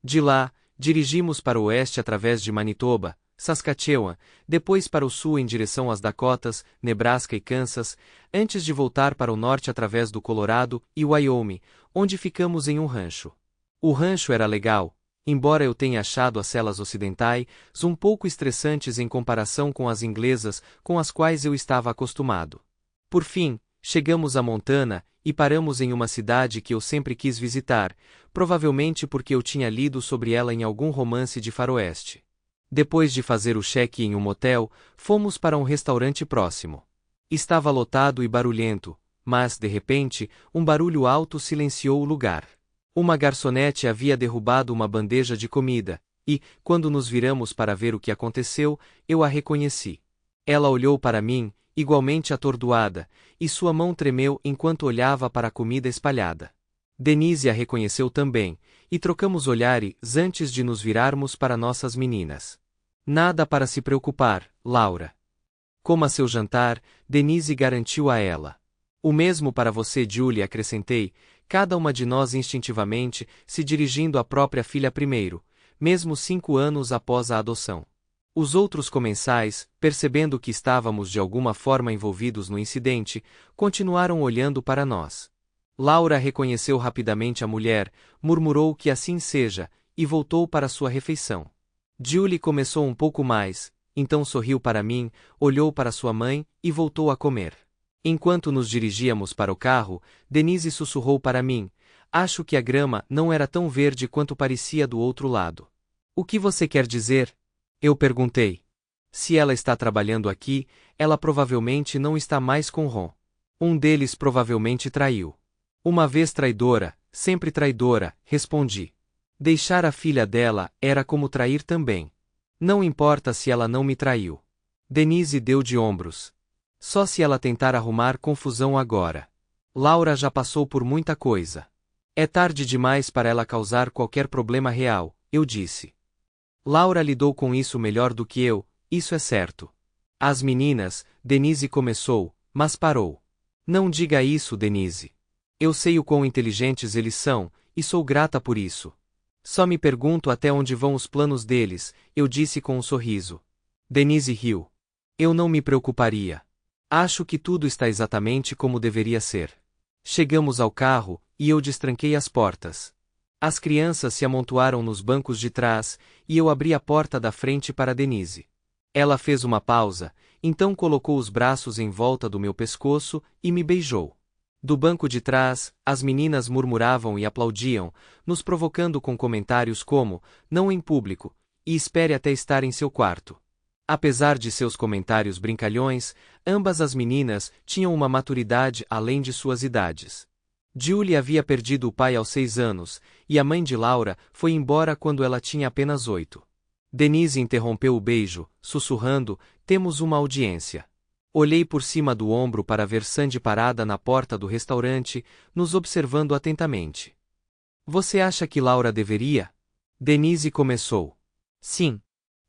De lá, dirigimos para o oeste através de Manitoba, Saskatchewan, depois para o sul em direção às Dakotas, Nebraska e Kansas, antes de voltar para o norte através do Colorado e Wyoming, onde ficamos em um rancho. O rancho era legal, embora eu tenha achado as celas ocidentais um pouco estressantes em comparação com as inglesas com as quais eu estava acostumado. Por fim, chegamos a Montana e paramos em uma cidade que eu sempre quis visitar, provavelmente porque eu tinha lido sobre ela em algum romance de faroeste. Depois de fazer o check-in em um motel, fomos para um restaurante próximo. Estava lotado e barulhento, mas, de repente, um barulho alto silenciou o lugar. Uma garçonete havia derrubado uma bandeja de comida, e, quando nos viramos para ver o que aconteceu, eu a reconheci. Ela olhou para mim, igualmente atordoada, e sua mão tremeu enquanto olhava para a comida espalhada. Denise a reconheceu também, e trocamos olhares antes de nos virarmos para nossas meninas. Nada para se preocupar, Laura. Coma seu jantar, Denise garantiu a ela. O mesmo para você, Julie, acrescentei, cada uma de nós instintivamente se dirigindo à própria filha primeiro, mesmo 5 anos após a adoção. Os outros comensais, percebendo que estávamos de alguma forma envolvidos no incidente, continuaram olhando para nós. Laura reconheceu rapidamente a mulher, murmurou que assim seja, e voltou para sua refeição. Julie começou um pouco mais, então sorriu para mim, olhou para sua mãe e voltou a comer. Enquanto nos dirigíamos para o carro, Denise sussurrou para mim: acho que a grama não era tão verde quanto parecia do outro lado. O que você quer dizer? Eu perguntei. Se ela está trabalhando aqui, ela provavelmente não está mais com Ron. Um deles provavelmente traiu. Uma vez traidora, sempre traidora, respondi. Deixar a filha dela era como trair também. Não importa se ela não me traiu. Denise deu de ombros. Só se ela tentar arrumar confusão agora. Laura já passou por muita coisa. É tarde demais para ela causar qualquer problema real, eu disse. Laura lidou com isso melhor do que eu, isso é certo. As meninas, Denise começou, mas parou. Não diga isso, Denise. Eu sei o quão inteligentes eles são, e sou grata por isso. Só me pergunto até onde vão os planos deles, eu disse com um sorriso. Denise riu. Eu não me preocuparia. Acho que tudo está exatamente como deveria ser. Chegamos ao carro, e eu destranquei as portas. As crianças se amontoaram nos bancos de trás, e eu abri a porta da frente para Denise. Ela fez uma pausa, então colocou os braços em volta do meu pescoço e me beijou. Do banco de trás, as meninas murmuravam e aplaudiam, nos provocando com comentários como, não em público, e espere até estar em seu quarto. Apesar de seus comentários brincalhões, ambas as meninas tinham uma maturidade além de suas idades. Julie havia perdido o pai aos 6 anos, e a mãe de Laura foi embora quando ela tinha apenas 8. Denise interrompeu o beijo, sussurrando, temos uma audiência. Olhei por cima do ombro para ver Sandy parada na porta do restaurante, nos observando atentamente. Você acha que Laura deveria? Denise começou. Sim.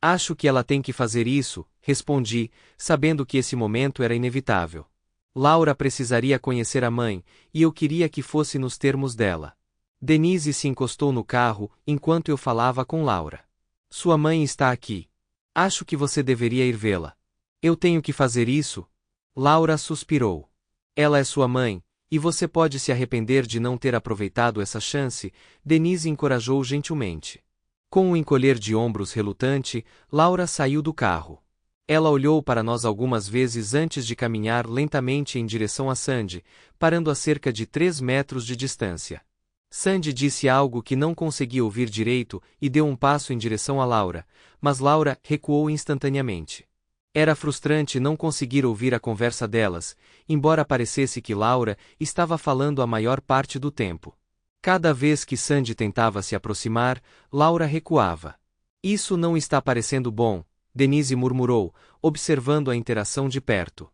Acho que ela tem que fazer isso, respondi, sabendo que esse momento era inevitável. Laura precisaria conhecer a mãe, e eu queria que fosse nos termos dela. Denise se encostou no carro, enquanto eu falava com Laura. Sua mãe está aqui. Acho que você deveria ir vê-la. Eu tenho que fazer isso? Laura suspirou. Ela é sua mãe, e você pode se arrepender de não ter aproveitado essa chance, Denise encorajou gentilmente. Com um encolher de ombros relutante, Laura saiu do carro. Ela olhou para nós algumas vezes antes de caminhar lentamente em direção a Sandy, parando a cerca de 3 metros de distância. Sandy disse algo que não consegui ouvir direito e deu um passo em direção a Laura, mas Laura recuou instantaneamente. Era frustrante não conseguir ouvir a conversa delas, embora parecesse que Laura estava falando a maior parte do tempo. Cada vez que Sandy tentava se aproximar, Laura recuava. Isso não está parecendo bom, Denise murmurou, observando a interação de perto.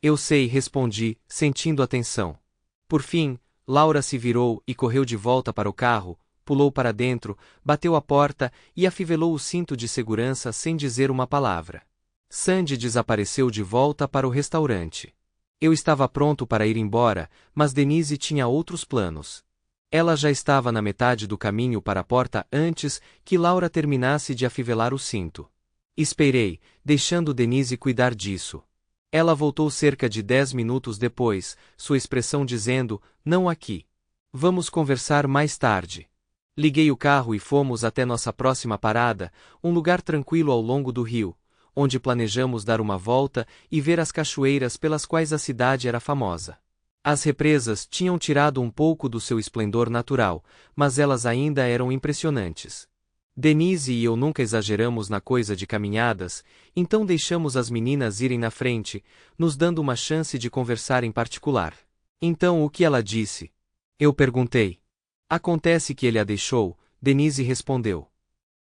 Eu sei, respondi, sentindo a tensão. Por fim, Laura se virou e correu de volta para o carro, pulou para dentro, bateu a porta e afivelou o cinto de segurança sem dizer uma palavra. Sandy desapareceu de volta para o restaurante. Eu estava pronto para ir embora, mas Denise tinha outros planos. Ela já estava na metade do caminho para a porta antes que Laura terminasse de afivelar o cinto. Esperei, deixando Denise cuidar disso. Ela voltou cerca de 10 minutos depois, sua expressão dizendo, não aqui. Vamos conversar mais tarde. Liguei o carro e fomos até nossa próxima parada, um lugar tranquilo ao longo do rio, onde planejamos dar uma volta e ver as cachoeiras pelas quais a cidade era famosa. As represas tinham tirado um pouco do seu esplendor natural, mas elas ainda eram impressionantes. Denise e eu nunca exageramos na coisa de caminhadas, então deixamos as meninas irem na frente, nos dando uma chance de conversar em particular. Então o que ela disse? Eu perguntei. Acontece que ele a deixou, Denise respondeu.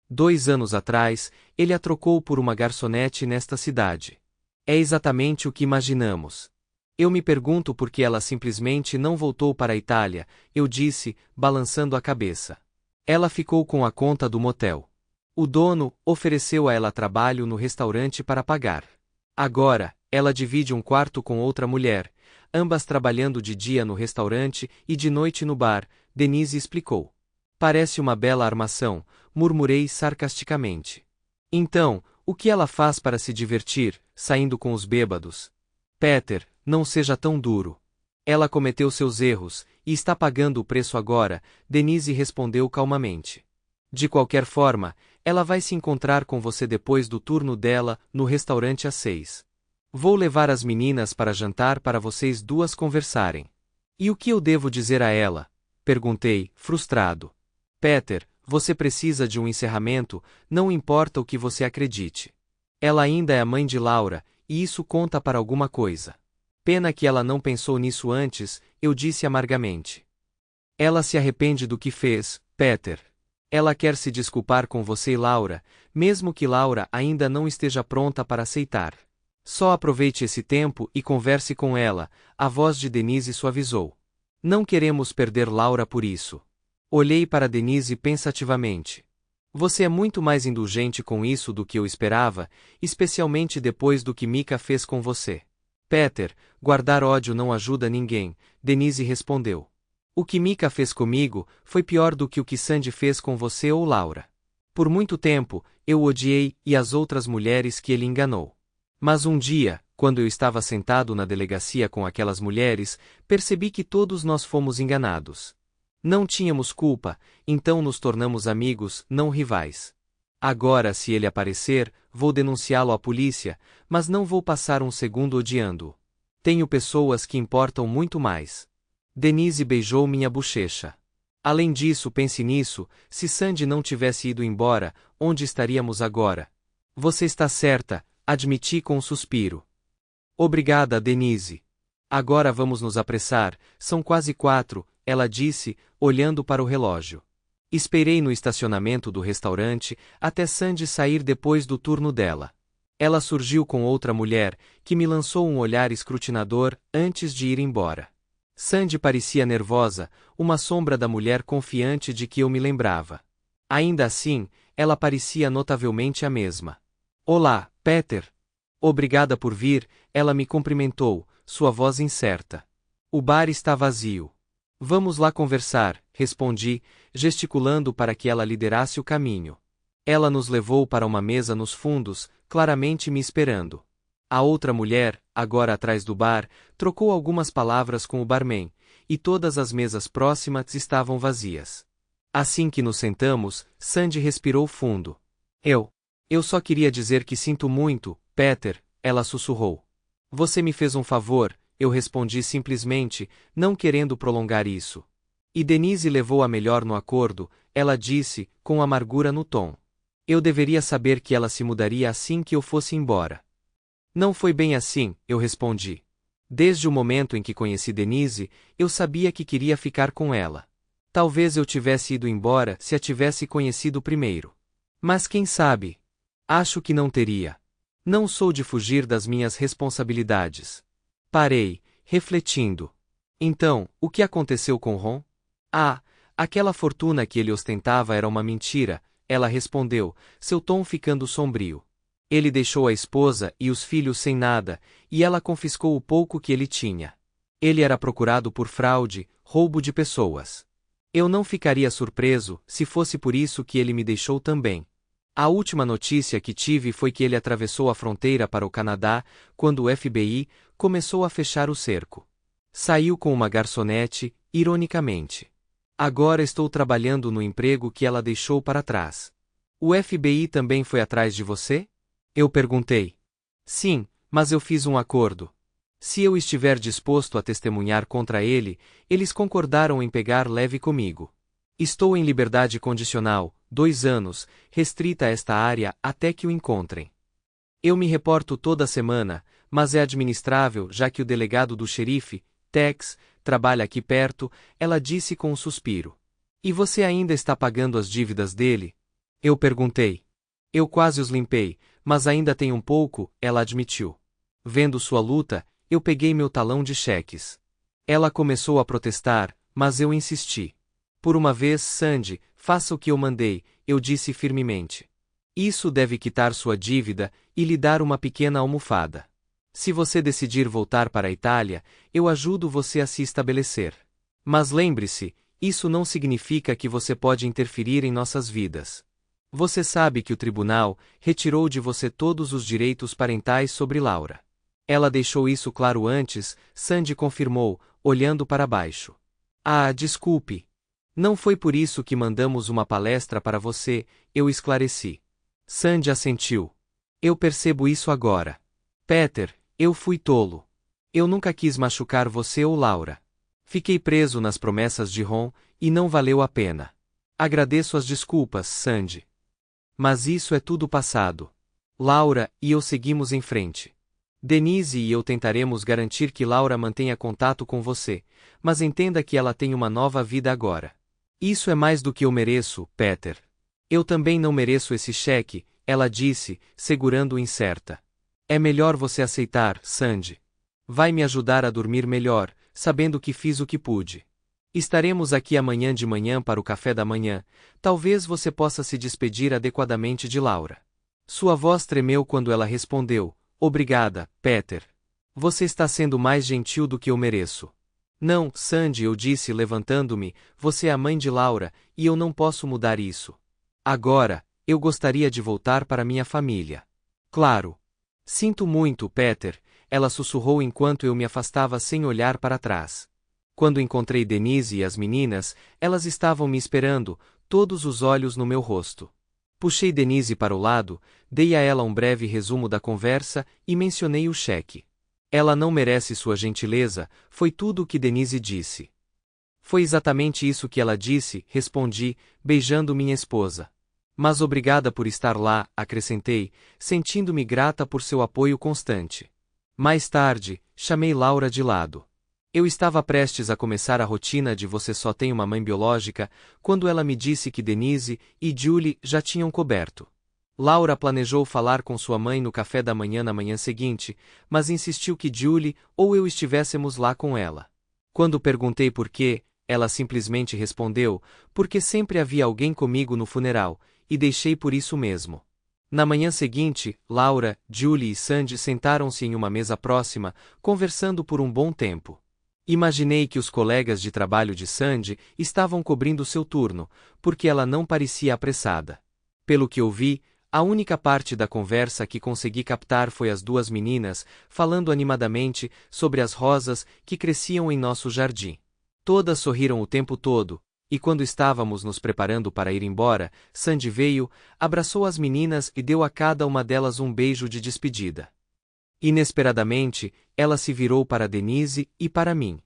2 anos atrás, ele a trocou por uma garçonete nesta cidade. É exatamente o que imaginamos. Eu me pergunto por que ela simplesmente não voltou para a Itália, eu disse, balançando a cabeça. Ela ficou com a conta do motel. O dono ofereceu a ela trabalho no restaurante para pagar. Agora, ela divide um quarto com outra mulher, ambas trabalhando de dia no restaurante e de noite no bar, Denise explicou. Parece uma bela armação, murmurei sarcasticamente. Então, o O que ela faz para se divertir, saindo com os bêbados? Peter, não seja tão duro. Ela cometeu seus erros, e está pagando o preço agora, Denise respondeu calmamente. De qualquer forma, ela vai se encontrar com você depois do turno dela, no restaurante às 6. Vou levar as meninas para jantar para vocês duas conversarem. E o que eu devo dizer a ela? Perguntei, frustrado. Peter, você precisa de um encerramento, não importa o que você acredite. Ela ainda é a mãe de Laura, e isso conta para alguma coisa. Pena que ela não pensou nisso antes, eu disse amargamente. Ela se arrepende do que fez, Peter. Ela quer se desculpar com você e Laura, mesmo que Laura ainda não esteja pronta para aceitar. Só aproveite esse tempo e converse com ela, a voz de Denise suavizou. Não queremos perder Laura por isso. Olhei para Denise pensativamente. Você é muito mais indulgente com isso do que eu esperava, especialmente depois do que Mika fez com você. Peter, guardar ódio não ajuda ninguém, Denise respondeu. O que Mika fez comigo foi pior do que o que Sandy fez com você ou Laura. Por muito tempo, eu o odiei e as outras mulheres que ele enganou. Mas um dia, quando eu estava sentado na delegacia com aquelas mulheres, percebi que todos nós fomos enganados. Não tínhamos culpa, então nos tornamos amigos, não rivais. Agora, se ele aparecer, vou denunciá-lo à polícia, mas não vou passar um segundo odiando-o. Tenho pessoas que importam muito mais. Denise beijou minha bochecha. Além disso, pense nisso, se Sandy não tivesse ido embora, onde estaríamos agora? Você está certa, admiti com um suspiro. Obrigada, Denise. Agora vamos nos apressar, são quase 4, ela disse, olhando para o relógio. Esperei no estacionamento do restaurante até Sandy sair depois do turno dela. Ela surgiu com outra mulher, que me lançou um olhar escrutinador antes de ir embora. Sandy parecia nervosa, uma sombra da mulher confiante de que eu me lembrava. Ainda assim, ela parecia notavelmente a mesma. Olá, Peter. Obrigada por vir, ela me cumprimentou, sua voz incerta. O bar está vazio. Vamos lá conversar, respondi, gesticulando para que ela liderasse o caminho. Ela nos levou para uma mesa nos fundos, claramente me esperando. A outra mulher, agora atrás do bar, trocou algumas palavras com o barman, e todas as mesas próximas estavam vazias. Assim que nos sentamos, Sandy respirou fundo. Eu só queria dizer que sinto muito, Peter, ela sussurrou. Você me fez um favor, eu respondi simplesmente, não querendo prolongar isso. E Denise levou a melhor no acordo, ela disse, com amargura no tom. Eu deveria saber que ela se mudaria assim que eu fosse embora. Não foi bem assim, eu respondi. Desde o momento em que conheci Denise, eu sabia que queria ficar com ela. Talvez eu tivesse ido embora se a tivesse conhecido primeiro. Mas quem sabe? Acho que não teria. Não sou de fugir das minhas responsabilidades. Parei, refletindo. Então, o que aconteceu com Ron? Aquela fortuna que ele ostentava era uma mentira, ela respondeu, seu tom ficando sombrio. Ele deixou a esposa e os filhos sem nada, e ela confiscou o pouco que ele tinha. Ele era procurado por fraude, roubo de pessoas. Eu não ficaria surpreso, se fosse por isso que ele me deixou também. A última notícia que tive foi que ele atravessou a fronteira para o Canadá, quando o FBI começou a fechar o cerco. Saiu com uma garçonete, ironicamente. Agora estou trabalhando no emprego que ela deixou para trás. O FBI também foi atrás de você? Eu perguntei. Sim, mas eu fiz um acordo. Se eu estiver disposto a testemunhar contra ele, eles concordaram em pegar leve comigo. Estou em liberdade condicional, 2 anos, restrita a esta área até que o encontrem. Eu me reporto toda semana, mas é administrável já que o delegado do xerife, Tex, trabalha aqui perto, ela disse com um suspiro. E você ainda está pagando as dívidas dele? Eu perguntei. Eu quase os limpei, mas ainda tenho um pouco, ela admitiu. Vendo sua luta, eu peguei meu talão de cheques. Ela começou a protestar, mas eu insisti. Por uma vez, Sandy, faça o que eu mandei, eu disse firmemente. Isso deve quitar sua dívida e lhe dar uma pequena almofada. Se você decidir voltar para a Itália, eu ajudo você a se estabelecer. Mas lembre-se, isso não significa que você pode interferir em nossas vidas. Você sabe que o tribunal retirou de você todos os direitos parentais sobre Laura. Ela deixou isso claro antes, Sandy confirmou, olhando para baixo. Ah, desculpe. Não foi por isso que mandamos uma palestra para você, eu esclareci. Sandy assentiu. Eu percebo isso agora. Peter, eu fui tolo. Eu nunca quis machucar você ou Laura. Fiquei preso nas promessas de Ron, e não valeu a pena. Agradeço as desculpas, Sandy. Mas isso é tudo passado. Laura e eu seguimos em frente. Denise e eu tentaremos garantir que Laura mantenha contato com você, mas entenda que ela tem uma nova vida agora. Isso é mais do que eu mereço, Peter. Eu também não mereço esse cheque, ela disse, segurando-o incerta. É melhor você aceitar, Sandy. Vai me ajudar a dormir melhor, sabendo que fiz o que pude. Estaremos aqui amanhã de manhã para o café da manhã, talvez você possa se despedir adequadamente de Laura. Sua voz tremeu quando ela respondeu, obrigada, Peter. Você está sendo mais gentil do que eu mereço. Não, Sandy, eu disse levantando-me, você é a mãe de Laura, e eu não posso mudar isso. Agora, eu gostaria de voltar para minha família. Claro. Sinto muito, Peter, ela sussurrou enquanto eu me afastava sem olhar para trás. Quando encontrei Denise e as meninas, elas estavam me esperando, todos os olhos no meu rosto. Puxei Denise para o lado, dei a ela um breve resumo da conversa e mencionei o cheque. Ela não merece sua gentileza, foi tudo o que Denise disse. Foi exatamente isso que ela disse, respondi, beijando minha esposa. Mas obrigada por estar lá, acrescentei, sentindo-me grata por seu apoio constante. Mais tarde, chamei Laura de lado. Eu estava prestes a começar a rotina de você só tem uma mãe biológica, quando ela me disse que Denise e Julie já tinham coberto. Laura planejou falar com sua mãe no café da manhã na manhã seguinte, mas insistiu que Julie ou eu estivéssemos lá com ela. Quando perguntei por quê, ela simplesmente respondeu, porque sempre havia alguém comigo no funeral, e deixei por isso mesmo. Na manhã seguinte, Laura, Julie e Sandy sentaram-se em uma mesa próxima, conversando por um bom tempo. Imaginei que os colegas de trabalho de Sandy estavam cobrindo seu turno, porque ela não parecia apressada. Pelo que ouvi, a única parte da conversa que consegui captar foi as duas meninas, falando animadamente sobre as rosas que cresciam em nosso jardim. Todas sorriram o tempo todo, e quando estávamos nos preparando para ir embora, Sandy veio, abraçou as meninas e deu a cada uma delas um beijo de despedida. Inesperadamente, ela se virou para Denise e para mim.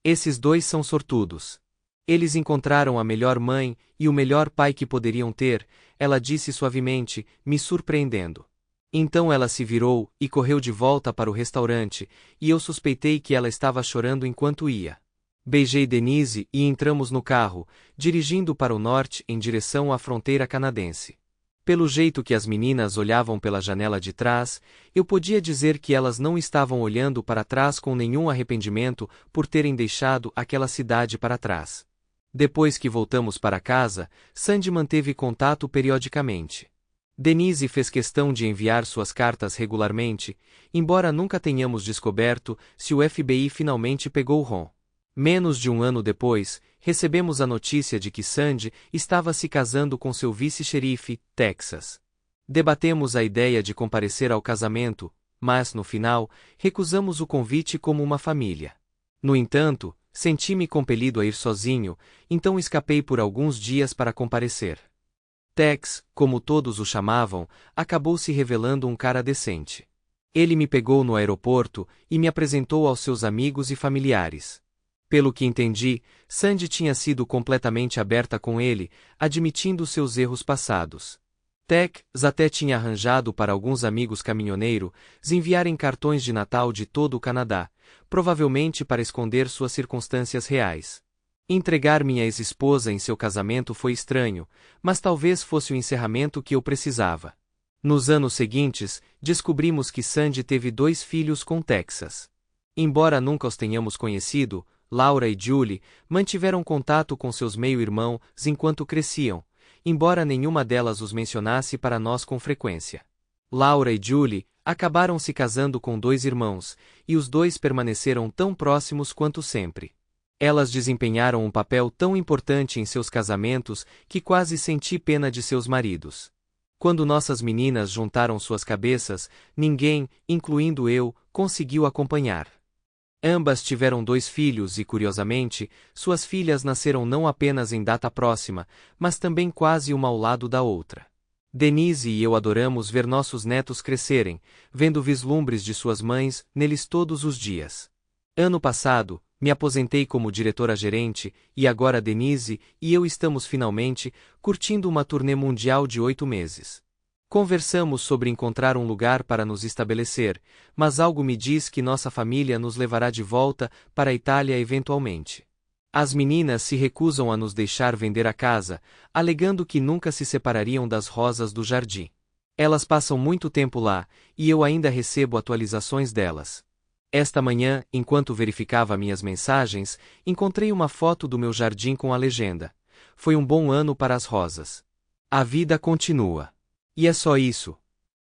Esses dois são sortudos. Eles encontraram a melhor mãe e o melhor pai que poderiam ter, ela disse suavemente, me surpreendendo. Então ela se virou e correu de volta para o restaurante, e eu suspeitei que ela estava chorando enquanto ia. Beijei Denise e entramos no carro, dirigindo para o norte em direção à fronteira canadense. Pelo jeito que as meninas olhavam pela janela de trás, eu podia dizer que elas não estavam olhando para trás com nenhum arrependimento por terem deixado aquela cidade para trás. Depois que voltamos para casa, Sandy manteve contato periodicamente. Denise fez questão de enviar suas cartas regularmente, embora nunca tenhamos descoberto se o FBI finalmente pegou Ron. Menos de um ano depois, recebemos a notícia de que Sandy estava se casando com seu vice-xerife, Texas. Debatemos a ideia de comparecer ao casamento, mas, no final, recusamos o convite como uma família. No entanto, senti-me compelido a ir sozinho, então escapei por alguns dias para comparecer. Tex, como todos o chamavam, acabou se revelando um cara decente. Ele me pegou no aeroporto e me apresentou aos seus amigos e familiares. Pelo que entendi, Sandy tinha sido completamente aberta com ele, admitindo seus erros passados. Tex até tinha arranjado para alguns amigos caminhoneiros enviarem cartões de Natal de todo o Canadá, provavelmente para esconder suas circunstâncias reais. Entregar minha ex-esposa em seu casamento foi estranho, mas talvez fosse o encerramento que eu precisava. Nos anos seguintes, descobrimos que Sandy teve 2 filhos com Texas. Embora nunca os tenhamos conhecido, Laura e Julie mantiveram contato com seus meio-irmãos enquanto cresciam, embora nenhuma delas os mencionasse para nós com frequência. Laura e Julie acabaram se casando com 2 irmãos, e os dois permaneceram tão próximos quanto sempre. Elas desempenharam um papel tão importante em seus casamentos que quase senti pena de seus maridos. Quando nossas meninas juntaram suas cabeças, ninguém, incluindo eu, conseguiu acompanhar. Ambas tiveram 2 filhos e, curiosamente, suas filhas nasceram não apenas em data próxima, mas também quase uma ao lado da outra. Denise e eu adoramos ver nossos netos crescerem, vendo vislumbres de suas mães neles todos os dias. Ano passado, me aposentei como diretora-gerente e agora Denise e eu estamos finalmente curtindo uma turnê mundial de 8 meses. Conversamos sobre encontrar um lugar para nos estabelecer, mas algo me diz que nossa família nos levará de volta para a Itália eventualmente. As meninas se recusam a nos deixar vender a casa, alegando que nunca se separariam das rosas do jardim. Elas passam muito tempo lá, e eu ainda recebo atualizações delas. Esta manhã, enquanto verificava minhas mensagens, encontrei uma foto do meu jardim com a legenda: "Foi um bom ano para as rosas. A vida continua." E é só isso,